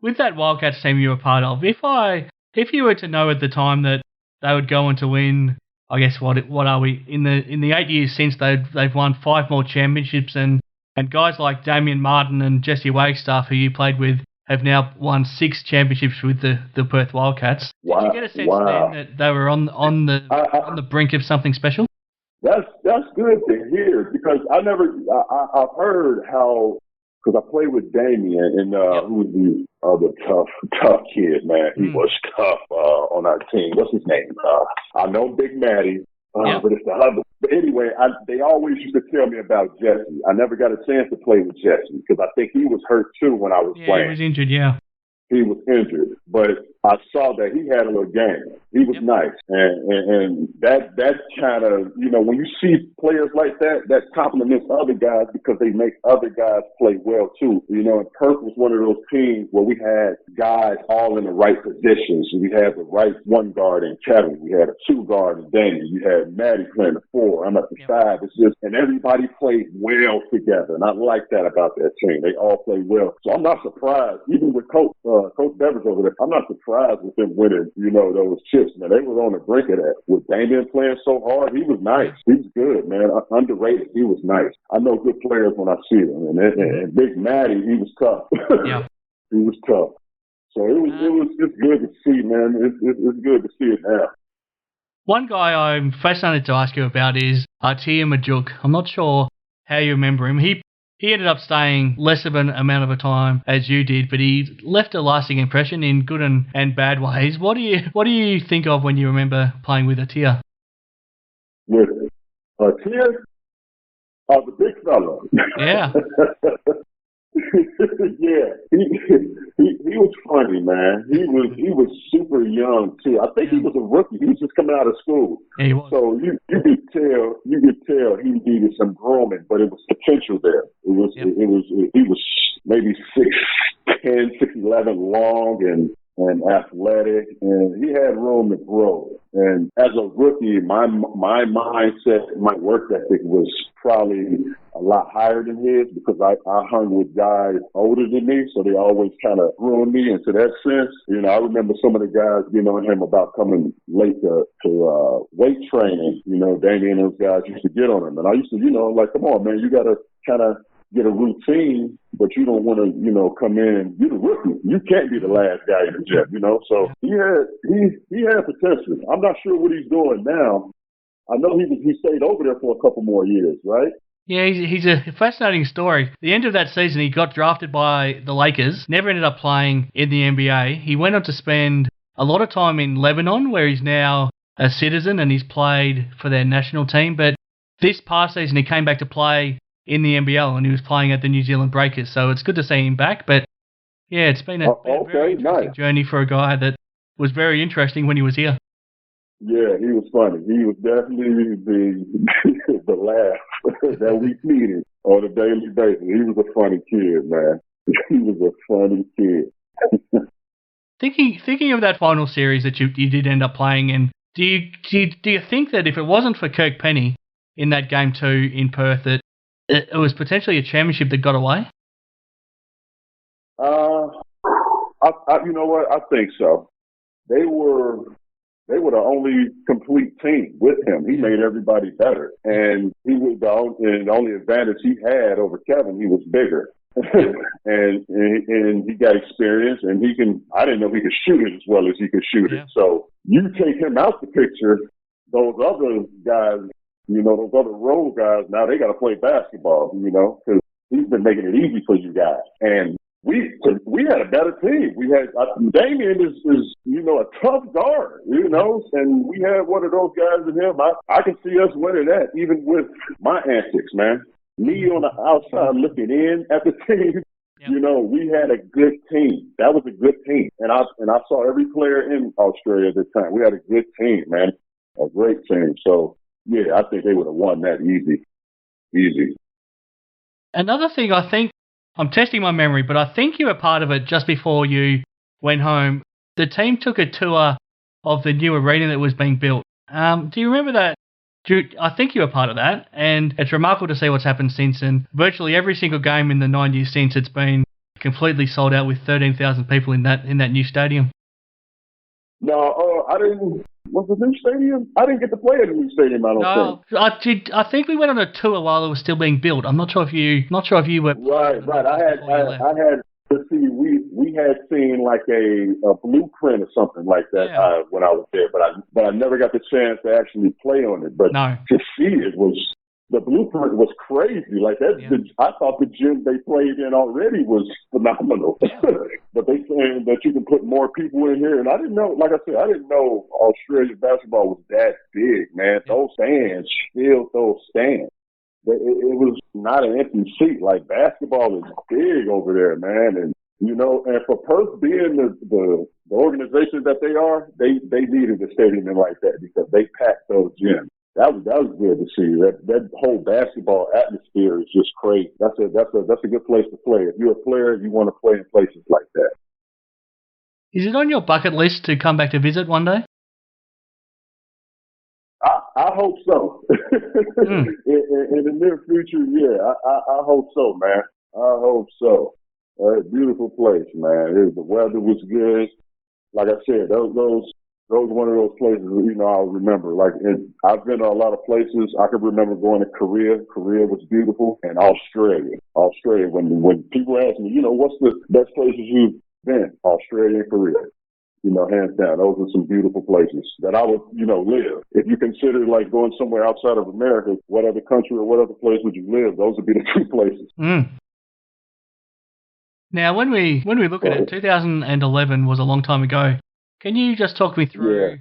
With that Wildcats team you were part of, if you were to know at the time that they would go on to win, I guess what are we in the 8 years since they've won 5 more championships, and guys like Damian Martin and Jesse Wagstaff, who you played with, have now won 6 championships with the Perth Wildcats. Did you get a sense then that they were on the brink of something special? That's good to hear, because I've heard how, because I played with Damian and who's the other tough kid, man. He was tough on our team. What's his name? I know Big Matty, but it's the other. But anyway, they always used to tell me about Jesse. I never got a chance to play with Jesse because I think he was hurt too when I was playing. He was injured, yeah. He was injured, but I saw that he had a little game. He was nice, and that kind of, when you see players like that compliments other guys because they make other guys play well too. And Perth was one of those teams where we had guys all in the right positions. We had the right one guard in Kevin. We had a 2 guard in Daniel. You had Maddie playing the 4. I'm at the 5. It's just, and everybody played well together, and I like that about that team. They all play well, so I'm not surprised. Even with Coach Beveridge over there, I'm not surprised with them winning, those chips, man. They were on the brink of that. With Damian playing so hard, he was nice. He was good, man. Underrated. He was nice. I know good players when I see them. And Big Matty, he was tough. Yeah. He was tough. So it's good to see, man. It's good to see it now. One guy I'm fascinated to ask you about is Atia Majuk. I'm not sure how you remember him. He ended up staying less of an amount of a time as you did, but he left a lasting impression in good and bad ways. What do you think of when you remember playing with Atia? With Atia? Oh, the big fella. Yeah. Yeah, he was funny, man. He was super young too. I think he was a rookie. He was just coming out of school. Yeah, he was. So you could tell he needed some grooming, but it was potential there. He was maybe 6'10", 6'11", long and athletic, and he had room to grow. And as a rookie, my mindset, my work ethic was probably a lot higher than his because I hung with guys older than me, so they always kind of groomed me into that sense. I remember some of the guys getting on him about coming late to weight training. Damian and those guys used to get on him, and I used to, come on, man, you got to kind of get a routine, but you don't want to, come in. You're the rookie. You can't be the last guy in the gym, So he had potential. I'm not sure what he's doing now. I know he stayed over there for a couple more years, right? Yeah, he's a fascinating story. At the end of that season, he got drafted by the Lakers, never ended up playing in the NBA. He went on to spend a lot of time in Lebanon, where he's now a citizen and he's played for their national team. But this past season, he came back to play in the NBL, and he was playing at the New Zealand Breakers. So it's good to see him back. But yeah, it's been a very interesting journey for a guy that was very interesting when he was here. Yeah, he was funny. He was definitely the laugh that we needed on a daily basis. He was a funny kid, man. He was a funny kid. Thinking of that final series that you did end up playing in, do you think that if it wasn't for Kirk Penny in that game 2 in Perth, that it was potentially a championship that got away? You know what? I think so. They were the only complete team with him. He made everybody better, and he was the only advantage he had over Kevin. He was bigger, and he got experience, and I didn't know he could shoot it as well as he could shoot it. So you take him out the picture, those other guys, those other role guys, now they got to play basketball, because he's been making it easy for you guys. And we had a better team. We had Damian is a tough guard, and we had one of those guys in him. I can see us winning that, even with my antics, man. Me on the outside looking in at the team. Yep. We had a good team. That was a good team, and I saw every player in Australia at the time. We had a good team, man, a great team. So yeah, I think they would have won that easy. Another thing, I think, I'm testing my memory, but I think you were part of it just before you went home. The team took a tour of the new arena that was being built. Do you remember that? I think you were part of that, and it's remarkable to see what's happened since. And virtually every single game in the 9 years since, it's been completely sold out with 13,000 people in that new stadium. No, I didn't. Was the new stadium? I didn't get to play at the new stadium. I don't think. I think we went on a tour while it was still being built. I'm not sure if you were. Right. I had. Let's see, we had seen like a blueprint or something like that when I was there, but I never got the chance to actually play on it. But to see it was. The blueprint was crazy. Like that, I thought the gym they played in already was phenomenal. But they saying that you can put more people in here, and I didn't know. Like I said, I didn't know Australian basketball was that big, man. Those stands filled those stands. It was not an empty seat. Like basketball is big over there, man. And you know, and for Perth being the organization that they are, they needed a stadium like that because they packed those gyms. That was good to see. That whole basketball atmosphere is just crazy. That's a good place to play. If you're a player, you want to play in places like that. Is it on your bucket list to come back to visit one day? I hope so. In the near future, yeah, I hope so, man. I hope so. Beautiful place, man. The weather was good. Like I said, those one of those places, you know, I'll remember. Like, I've been to a lot of places. I can remember going to Korea. Korea was beautiful. And Australia. When people ask me, you know, what's the best places you've been? Australia and Korea. You know, hands down. Those are some beautiful places that I would, you know, live. If you consider, like, going somewhere outside of America, what other country or what other place would you live? Those would be the two places. Now, when we look at it, 2011 was a long time ago. Can you just talk me through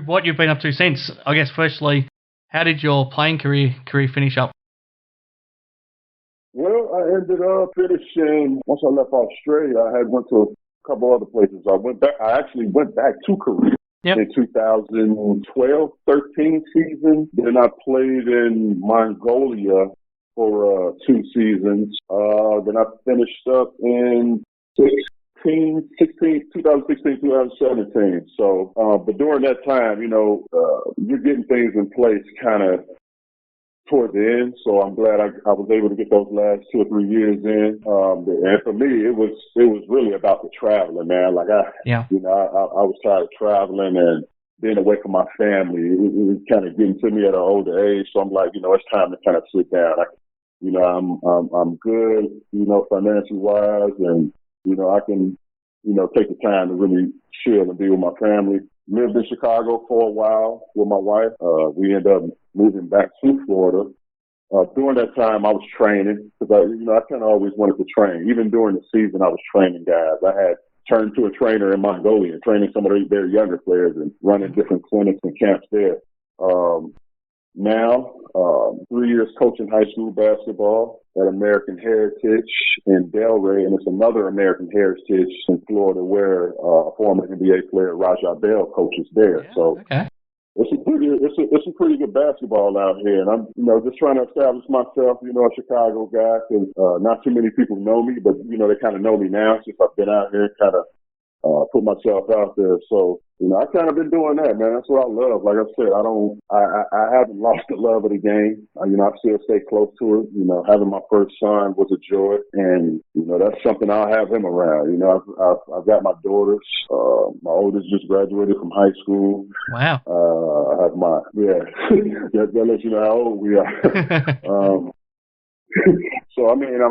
what you've been up to since? I guess, firstly, how did your playing career finish up? Well, I ended up finishing, once I left Australia, I had went to a couple other places. I actually went back to Korea in 2012-13 season. Then I played in Mongolia for 2 seasons. Then I finished up in 2016, 2017. So, but during that time, you know, you're getting things in place kind of toward the end. So I'm glad I was able to get those last 2 or 3 years in. And for me, it was really about the traveling, man. Like I was tired of traveling and being away from my family. It was kind of getting to me at an older age. So I'm like, you know, it's time to kind of sit down. I'm good, you know, financially wise, and you know, I can, you know, take the time to really chill and be with my family. Lived in Chicago for a while with my wife. We ended up moving back to Florida. During that time, I was training because I kind of always wanted to train. Even during the season, I was training guys. I had turned to a trainer in Mongolia, training some of their younger players and running different clinics and camps there. Now, 3 years coaching high school basketball at American Heritage in Delray, and it's another American Heritage in Florida where former NBA player Raja Bell coaches there. Yeah, so it's some pretty good basketball out here, and I'm, you know, just trying to establish myself, you know, a Chicago guy, because not too many people know me, but you know, they kind of know me now since I've been out here, kind of put myself out there. So, you know, I kind of been doing that, man. That's what I love. Like I said, I haven't lost the love of the game. You know, I still stay close to it. You know, having my first son was a joy, and you know, that's something I'll have him around. You know, I've got my daughters. My oldest just graduated from high school. Wow. I have that lets you know how old we are. So I mean, and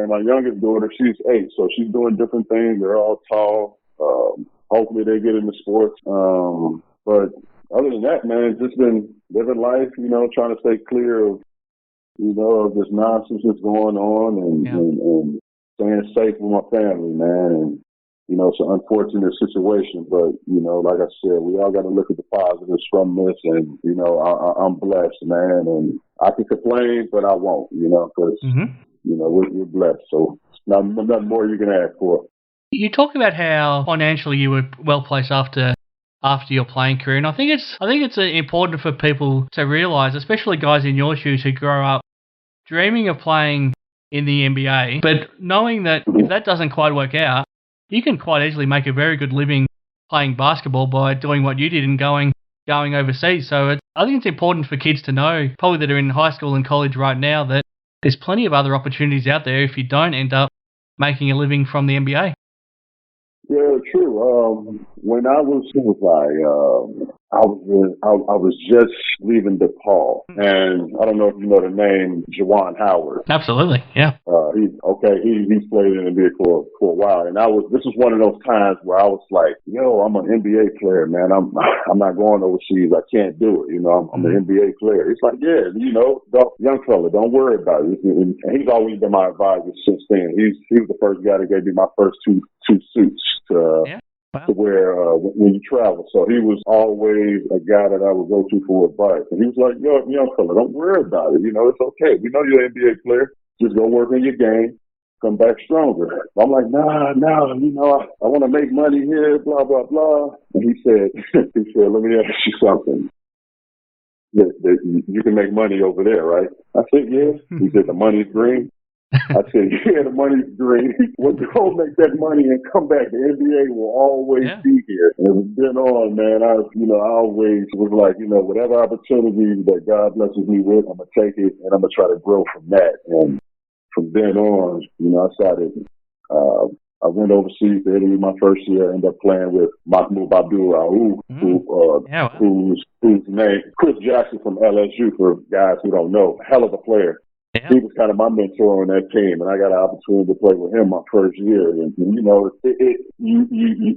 my youngest daughter, she's 8, so she's doing different things. They're all tall. Hopefully they get into sports. But other than that, man, just been living life, you know, trying to stay clear of, you know, of this nonsense that's going on and staying safe with my family, man. And, you know, it's an unfortunate situation, but, you know, like I said, we all got to look at the positives from this. And, you know, I'm blessed, man. And I can complain, but I won't, you know, because, you know, we're blessed. So nothing more you can ask for. You talk about how financially you were well placed after your playing career, and I think it's important for people to realise, especially guys in your shoes who grow up dreaming of playing in the NBA, but knowing that if that doesn't quite work out, you can quite easily make a very good living playing basketball by doing what you did and going overseas. So I think it's important for kids to know, probably that are in high school and college right now, that there's plenty of other opportunities out there if you don't end up making a living from the NBA. Yeah, true. When I was, it was like, I was just leaving DePaul, and I don't know if you know the name Juwan Howard. Absolutely, yeah. He's played in the NBA for a while, and this was one of those times where I was like, yo, I'm an NBA player, man. I'm not going overseas. I can't do it. I'm an NBA player. It's like, yeah, young fella, don't worry about it. And he's always been my advisor since then. He was the first guy that gave me my first two suits to wear when you travel. So he was always a guy that I would go to for advice. And he was like, yo, young fella, don't worry about it. It's okay. We know you're an NBA player. Just go work on your game. Come back stronger. I'm like, nah, I want to make money here, blah, blah, blah. And he said, let me ask you something. You can make money over there, right? I said, yeah. He said, the money's green. I said, yeah, the money's green. Well, go make that money and come back. The NBA will always be here. And from then on, man, I always was like, whatever opportunity that God blesses me with, I'm going to take it and I'm going to try to grow from that. And from then on, I started, I went overseas to Italy my first year, ended up playing with Mahmoud Abdul-Rauf, whose name, Chris Jackson from LSU, for guys who don't know, hell of a player. Yeah. He was kind of my mentor on that team, and I got an opportunity to play with him my first year. And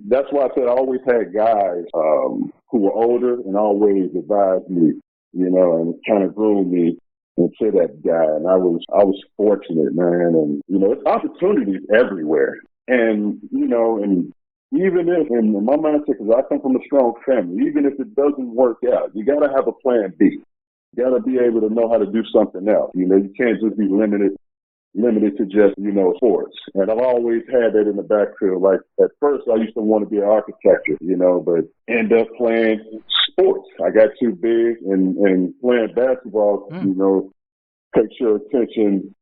that's why I said I always had guys who were older and always advised me, and kind of groomed me into that guy. And I was fortunate, man. And it's opportunities everywhere. And and even if, in my mindset, because I come from a strong family, even if it doesn't work out, you got to have a plan B. You got to be able to know how to do something else. You can't just be limited to just, sports. And I've always had that in the backfield. Like, at first, I used to want to be an architecture, but end up playing sports. I got too big, and playing basketball, takes your attention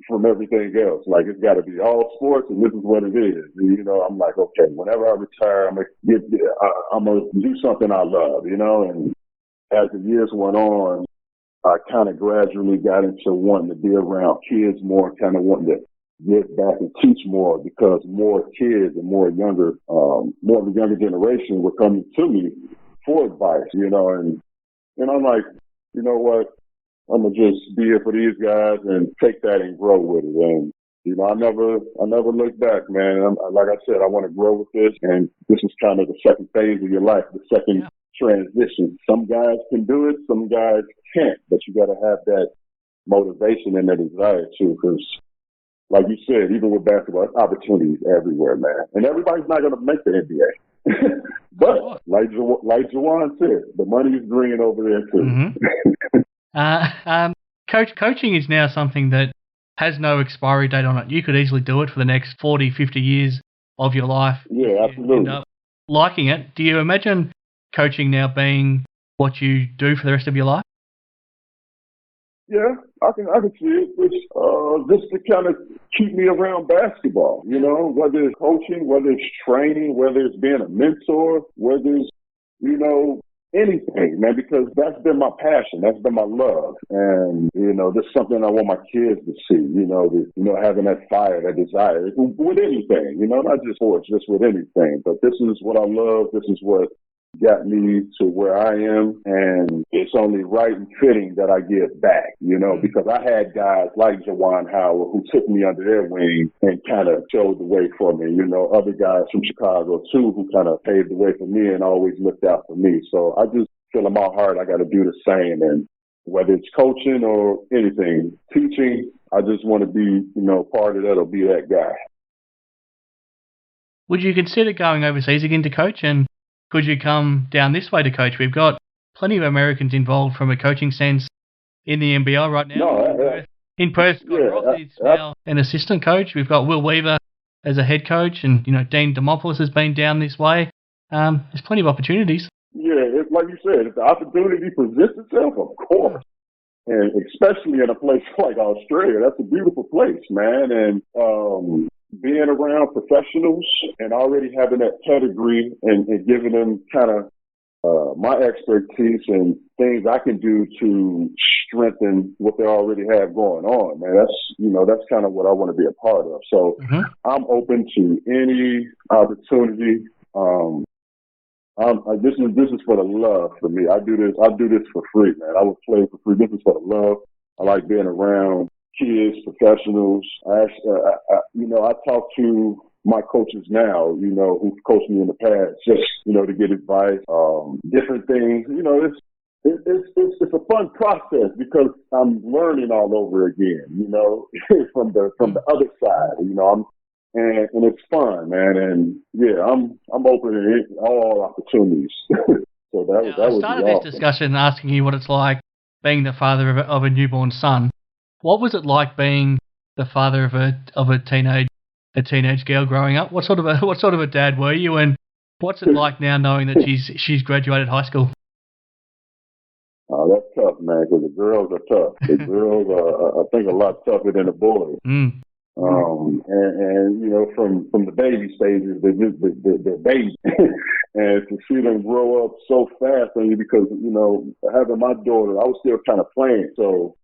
from everything else. Like, it's got to be all sports, and this is what it is. I'm like, okay, whenever I retire, I'm going to do something I love, and as the years went on, I kind of gradually got into wanting to be around kids more, kind of wanting to give back and teach more, because more kids and more of the younger generation were coming to me for advice, and I'm like, you know what, I'm going to just be here for these guys and take that and grow with it. And, I never look back, man. Like I said, I want to grow with this, and this is kind of the second phase of your life, the second transition. Some guys can do it, some guys can't, but you got to have that motivation and that desire too, because like you said, even with basketball, there's opportunities everywhere, man. And everybody's not going to make the NBA. But like Juwan said, the money is green over there too. Mm-hmm. Coaching is now something that has no expiry date on it. You could easily do it for the next 40, 50 years of your life. Yeah, absolutely. End up liking it. Do you imagine coaching now being what you do for the rest of your life? Yeah, I can see it. It's just to kind of keep me around basketball, whether it's coaching, whether it's training, whether it's being a mentor, whether it's, anything, man, because that's been my passion. That's been my love. And, this is something I want my kids to see, having that fire, that desire with anything, not just sports, just with anything. But this is what I love. This is what got me to where I am, and it's only right and fitting that I give back, because I had guys like Juwan Howard who took me under their wing and kind of showed the way for me, other guys from Chicago too who kind of paved the way for me and always looked out for me. So I just feel in my heart I got to do the same, and whether it's coaching or anything, teaching, I just want to be, part of that or be that guy. Would you consider going overseas again to coach, and could you come down this way to coach? We've got plenty of Americans involved from a coaching sense in the NBL right now. In Perth, Scott Roth is now an assistant coach. We've got Will Weaver as a head coach, and Dean Demopoulos has been down this way. There's plenty of opportunities. Yeah, like you said, if the opportunity presents itself, of course. And especially in a place like Australia, that's a beautiful place, man. And being around professionals and already having that pedigree and giving them kind of my expertise and things I can do to strengthen what they already have going on, man. That's kind of what I want to be a part of. So I'm open to any opportunity. This is for the love for me. I do this for free, man. I would play for free. This is for the love. I like being around kids, professionals. I talk to my coaches now, who've coached me in the past, just, to get advice, different things. It's a fun process because I'm learning all over again, from the other side, and it's fun, man. And yeah, I'm open to all opportunities. So I started this discussion asking you what it's like being the father of a newborn son. What was it like being the father of a teenage girl growing up? What sort of a dad were you, and what's it like now knowing that she's graduated high school? Oh, that's tough, man, because the girls are tough. The girls are, I think, a lot tougher than the boys. And from the baby stages, they're babies, and to see them grow up so fast on you, because having my daughter, I was still kind of playing, so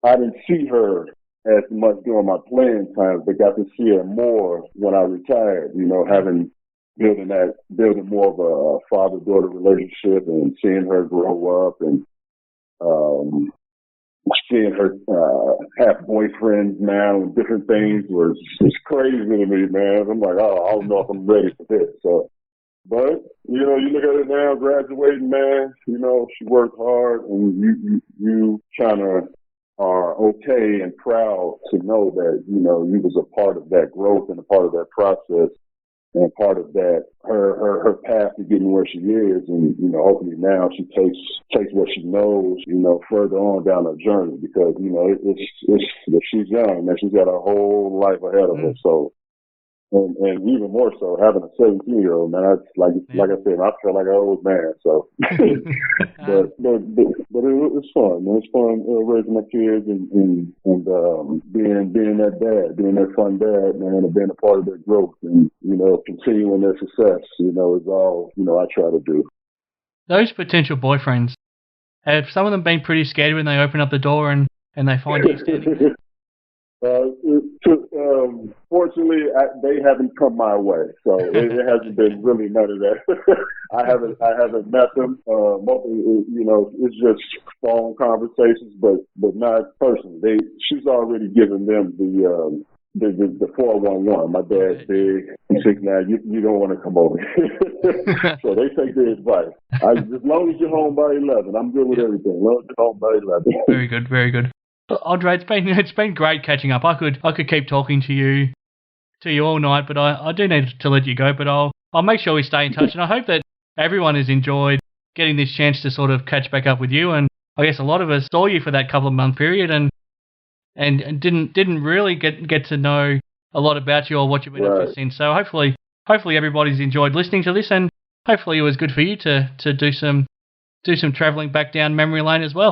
I didn't see her as much during my playing times, but got to see her more when I retired. Building more of a father-daughter relationship and seeing her grow up and seeing her have boyfriends now and different things was crazy to me, man. I'm like, I don't know if I'm ready for this. So, but you look at it now, graduating, man. She worked hard, and you kind of are okay and proud to know that you was a part of that growth and a part of that process. And part of that, her path to getting where she is, and hopefully now she takes what she knows, further on down her journey, because she's young, man. She's got a whole life ahead of her. So, and even more so, having a 17-year-old, man. Like I said, I feel like an old man. So, but it was fun, man. It's fun raising my kids and being that dad, being that fun dad, man, and being a part of their growth and continuing their success. Is all I try to do. Those potential boyfriends, have some of them been pretty scared when they open up the door and they find you standing there? Fortunately, they haven't come my way, so it hasn't been really none of that. I haven't met them. It's just phone conversations, but not personally. She's already given them the 411. My dad's big. He's 6'9". You don't want to come over. So they take the advice. As long as you're home by 11, I'm good with everything. As long as you're home by 11. Very good, very good. Andre, it's been great catching up. I could keep talking to you all night, but I do need to let you go. But I'll make sure we stay in touch, and I hope that everyone has enjoyed getting this chance to sort of catch back up with you. And I guess a lot of us saw you for that couple of month period, and didn't really get to know a lot about you or what you've been up to since. So hopefully everybody's enjoyed listening to this, and hopefully it was good for you to do some travelling back down memory lane as well.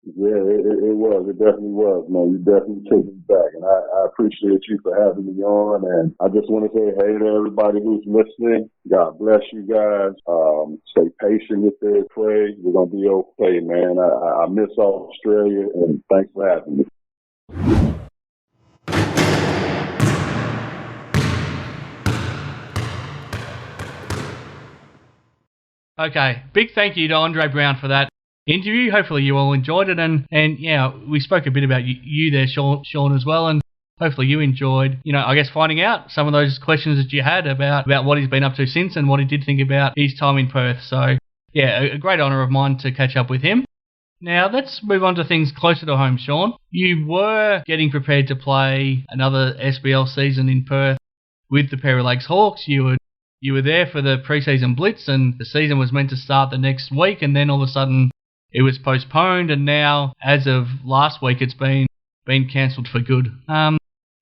Yeah, it was. It definitely was, man. You definitely took me back, and I appreciate you for having me on. And I just want to say hey to everybody who's listening. God bless you guys. Stay patient with it. Pray. We're going to be okay, man. I miss Australia, and thanks for having me. Okay, big thank you to Andre Brown for that interview. Hopefully you all enjoyed it, and yeah, we spoke a bit about you there, Shawn, as well, and hopefully you enjoyed, I guess finding out some of those questions that you had about what he's been up to since and what he did think about his time in Perth. So yeah, a great honour of mine to catch up with him. Now let's move on to things closer to home, Shawn. You were getting prepared to play another SBL season in Perth with the Perth Wildcats Hawks. You were there for the pre-season blitz, and the season was meant to start the next week, and then all of a sudden it was postponed, and now, as of last week, it's been cancelled for good.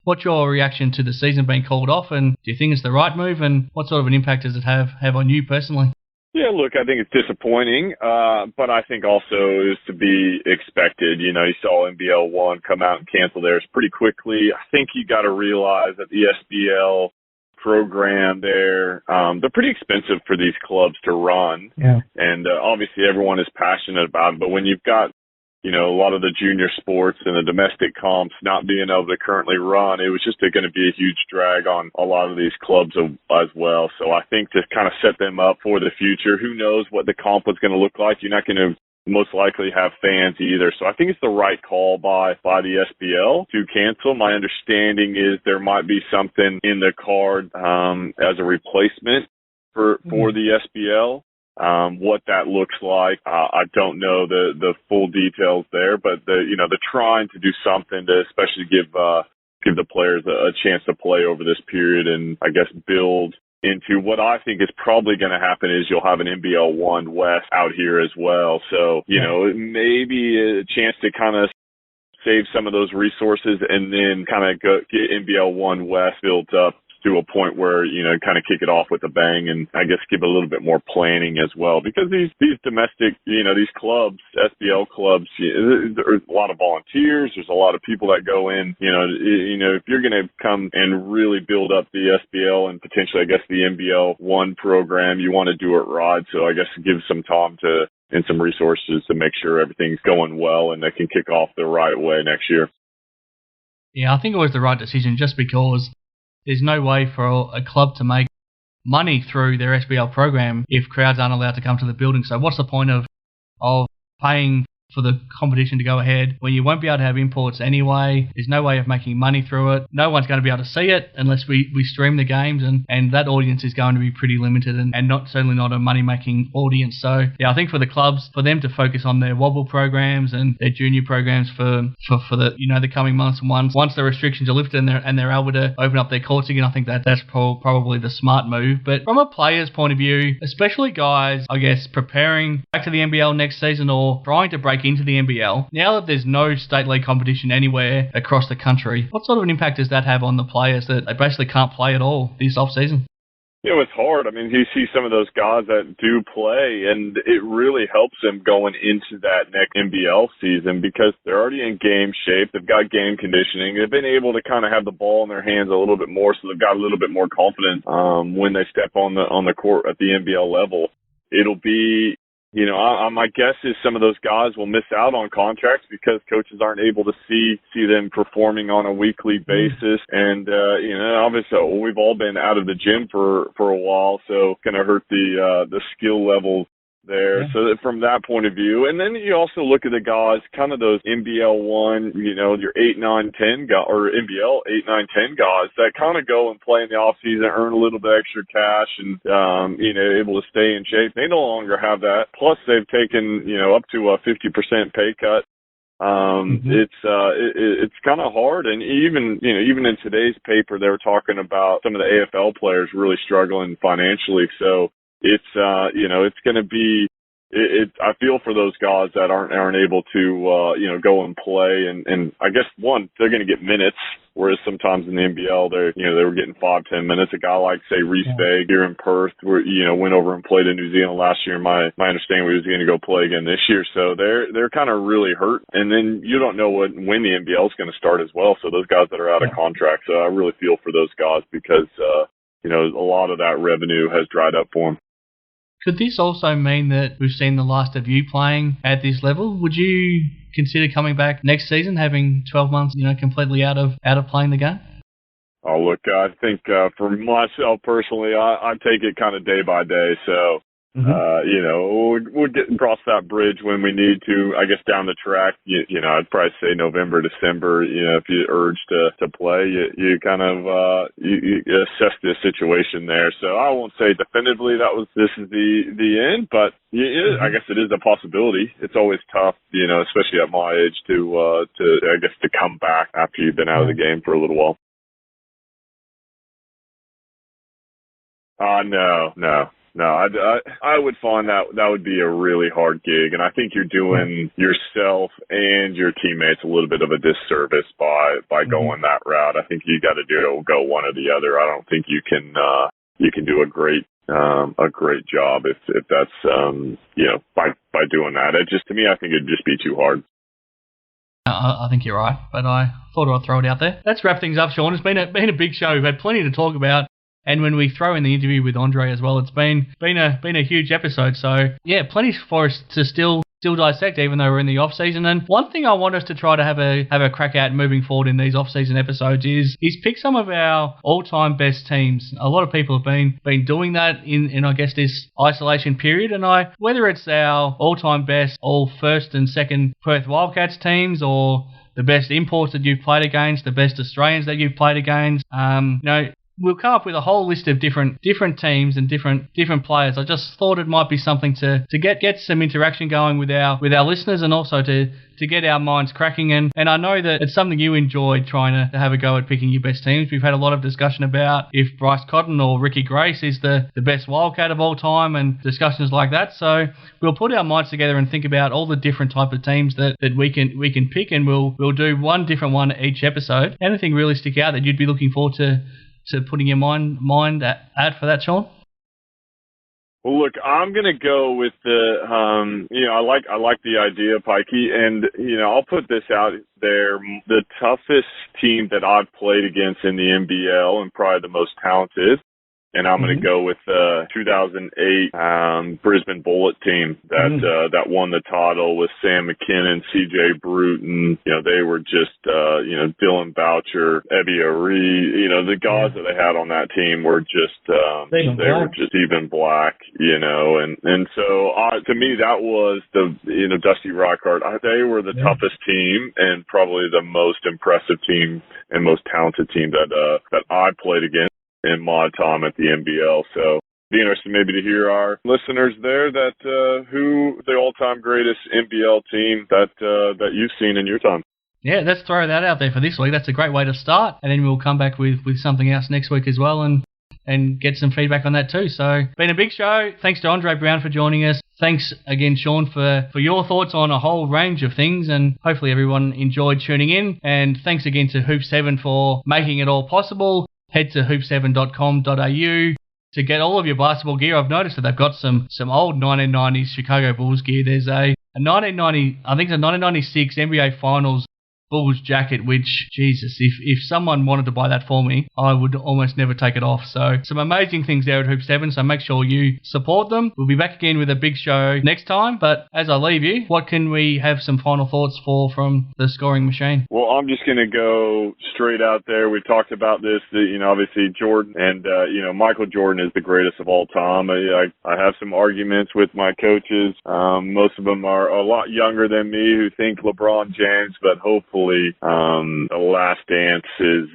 What's your reaction to the season being called off, and do you think it's the right move, and what sort of an impact does it have on you personally? Yeah, look, I think it's disappointing, but I think also is to be expected. You saw NBL 1 come out and cancel theirs pretty quickly. I think you got to realize that the SBL program there. They're pretty expensive for these clubs to run. Yeah. And obviously everyone is passionate about it. But when you've got, a lot of the junior sports and the domestic comps not being able to currently run, it was just going to be a huge drag on a lot of these clubs as well. So I think to kind of set them up for the future, who knows what the comp was going to look like. You're not going to most likely have fans either. So I think it's the right call by the SBL to cancel. My understanding is there might be something in the card as a replacement for the SBL. What that looks like, I don't know the full details there, but they're trying to do something to especially give the players a chance to play over this period and I guess build into what I think is probably going to happen is you'll have an NBL 1 West out here as well. So, maybe a chance to kind of save some of those resources and then kind of get NBL 1 West built up to a point where, kind of kick it off with a bang and I guess give a little bit more planning as well. Because these domestic, these clubs, SBL clubs, there's a lot of volunteers. There's a lot of people that go in, if you're going to come and really build up the SBL and potentially, I guess, the NBL 1 program, you want to do it right. So I guess give some time and some resources to make sure everything's going well and they can kick off the right way next year. Yeah, I think it was the right decision just because there's no way for a club to make money through their SBL program if crowds aren't allowed to come to the building. So what's the point of paying for the competition to go ahead when you won't be able to have imports anyway? There's no way of making money through it. No one's going to be able to see it unless we stream the games, and that audience is going to be pretty limited and certainly not a money-making audience. So, yeah, I think for the clubs, for them to focus on their wobble programs and their junior programs for the the coming months, and once the restrictions are lifted and they're able to open up their courts again, I think that's probably the smart move. But from a player's point of view, especially guys, I guess, preparing back to the NBL next season or trying to break into the NBL, now that there's no state league competition anywhere across the country, what sort of an impact does that have on the players that they basically can't play at all this off-season? It's hard. I mean, you see some of those guys that do play, and it really helps them going into that next NBL season because they're already in game shape. They've got game conditioning. They've been able to kind of have the ball in their hands a little bit more, so they've got a little bit more confidence when they step on the court at the NBL level. It'll be my guess is some of those guys will miss out on contracts because coaches aren't able to see them performing on a weekly basis. And, obviously we've all been out of the gym for a while, so it's going to hurt the skill levels there. Yeah. So that from that point of view, and then you also look at the guys, kind of those NBL 1, your 8, 9, 10 guys, or NBL 8, 9, 10 guys that kind of go and play in the off season, earn a little bit extra cash and, able to stay in shape. They no longer have that. Plus they've taken, up to a 50% pay cut. It's kind of hard. And even in today's paper, they were talking about some of the AFL players really struggling financially. So, it's going to be, I feel for those guys that aren't able to, go and play. And I guess they're going to get minutes, whereas sometimes in the NBL, they were getting 5-10 minutes. A guy like, say, Reese Begg here in Perth, went over and played in New Zealand last year. My understanding was going to go play again this year. So they're kind of really hurt. And then you don't know when the NBL is going to start as well. So those guys that are out of contract. So I really feel for those guys because, a lot of that revenue has dried up for them. Could this also mean that we've seen the last of you playing at this level? Would you consider coming back next season, having 12 months, completely out of playing the game? Oh, look, I think for myself personally, I take it kind of day by day. So, we'll get across that bridge when we need to. I guess down the track, I'd probably say November, December. If you urge to play, you kind of you assess the situation there. So I won't say definitively this is the end, but I guess it is a possibility. It's always tough, especially at my age to come back after you've been out of the game for a little while. No, I would find that would be a really hard gig, and I think you're doing yourself and your teammates a little bit of a disservice by going that route. I think you got to go one or the other. I don't think you can do a great job if that's by doing that. To me, I think it'd just be too hard. I think you're right, but I thought I'd throw it out there. Let's wrap things up, Shawn. It's been a big show. We've had plenty to talk about. And when we throw in the interview with Andre as well, it's been a huge episode. So yeah, plenty for us to still dissect, even though we're in the off season. And one thing I want us to try to have a crack at moving forward in these off season episodes is pick some of our all-time best teams. A lot of people have been doing that in I guess this isolation period, and whether it's our all-time best all first and second Perth Wildcats teams, or the best imports that you've played against, the best Australians that you've played against, we'll come up with a whole list of different teams and different players. I just thought it might be something to get some interaction going with our listeners, and also to get our minds cracking. And I know that it's something you enjoyed, trying to have a go at picking your best teams. We've had a lot of discussion about if Bryce Cotton or Ricky Grace is the best Wildcat of all time, and discussions like that. So we'll put our minds together and think about all the different type of teams that we can pick, and we'll do one different one each episode. Anything really stick out that you'd be looking forward to putting your mind at for that, Shawn? Well, look, I'm gonna go with the, I like the idea, Pikey, and I'll put this out there. The toughest team that I've played against in the NBL, and probably the most talented, and I'm going to go with the 2008 Brisbane Bullet team that won the title with Sam McKinnon, CJ Bruton. They were just, Dylan Boucher, Ebby Aree. The guys that they had on that team were just, they were just even black, And so to me, that was the, Dusty Rockhart. They were the toughest team, and probably the most impressive team and most talented team that I played against in my time at the NBL. So be interested maybe to hear our listeners there who the all-time greatest NBL team that you've seen in your time. Yeah, let's throw that out there for this week. That's a great way to start, and then we'll come back with something else next week as well, and get some feedback on that too. So been a big show. Thanks to Andre Brown for joining us. Thanks again, Shawn, for your thoughts on a whole range of things, and hopefully everyone enjoyed tuning in. And thanks again to Hoop7 for making it all possible. Head to hoop7.com.au to get all of your basketball gear. I've noticed that they've got some old 1990s Chicago Bulls gear. There's a 1996 NBA Finals Bulls jacket, which, Jesus, if someone wanted to buy that for me, I would almost never take it off. So some amazing things there at Hoop7, so make sure you support them. We'll be back again with a big show next time, but as I leave you, what can we have some final thoughts from the scoring machine? Well, I'm just going to go straight out there. We talked about this, obviously Jordan and, Michael Jordan is the greatest of all time. I have some arguments with my coaches. Most of them are a lot younger than me who think LeBron James, but hopefully The Last Dance is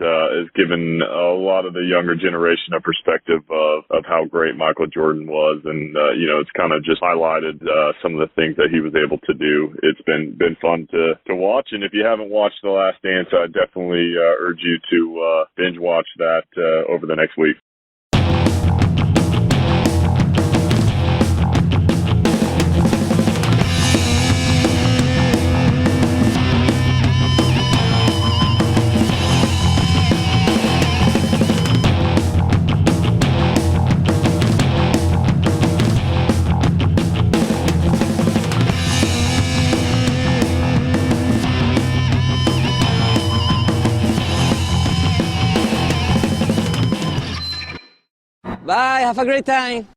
given a lot of the younger generation a perspective of how great Michael Jordan was, and it's kind of just highlighted some of the things that he was able to do. It's been fun to watch, and if you haven't watched The Last Dance, I definitely urge you to binge watch that over the next week. Bye, have a great time.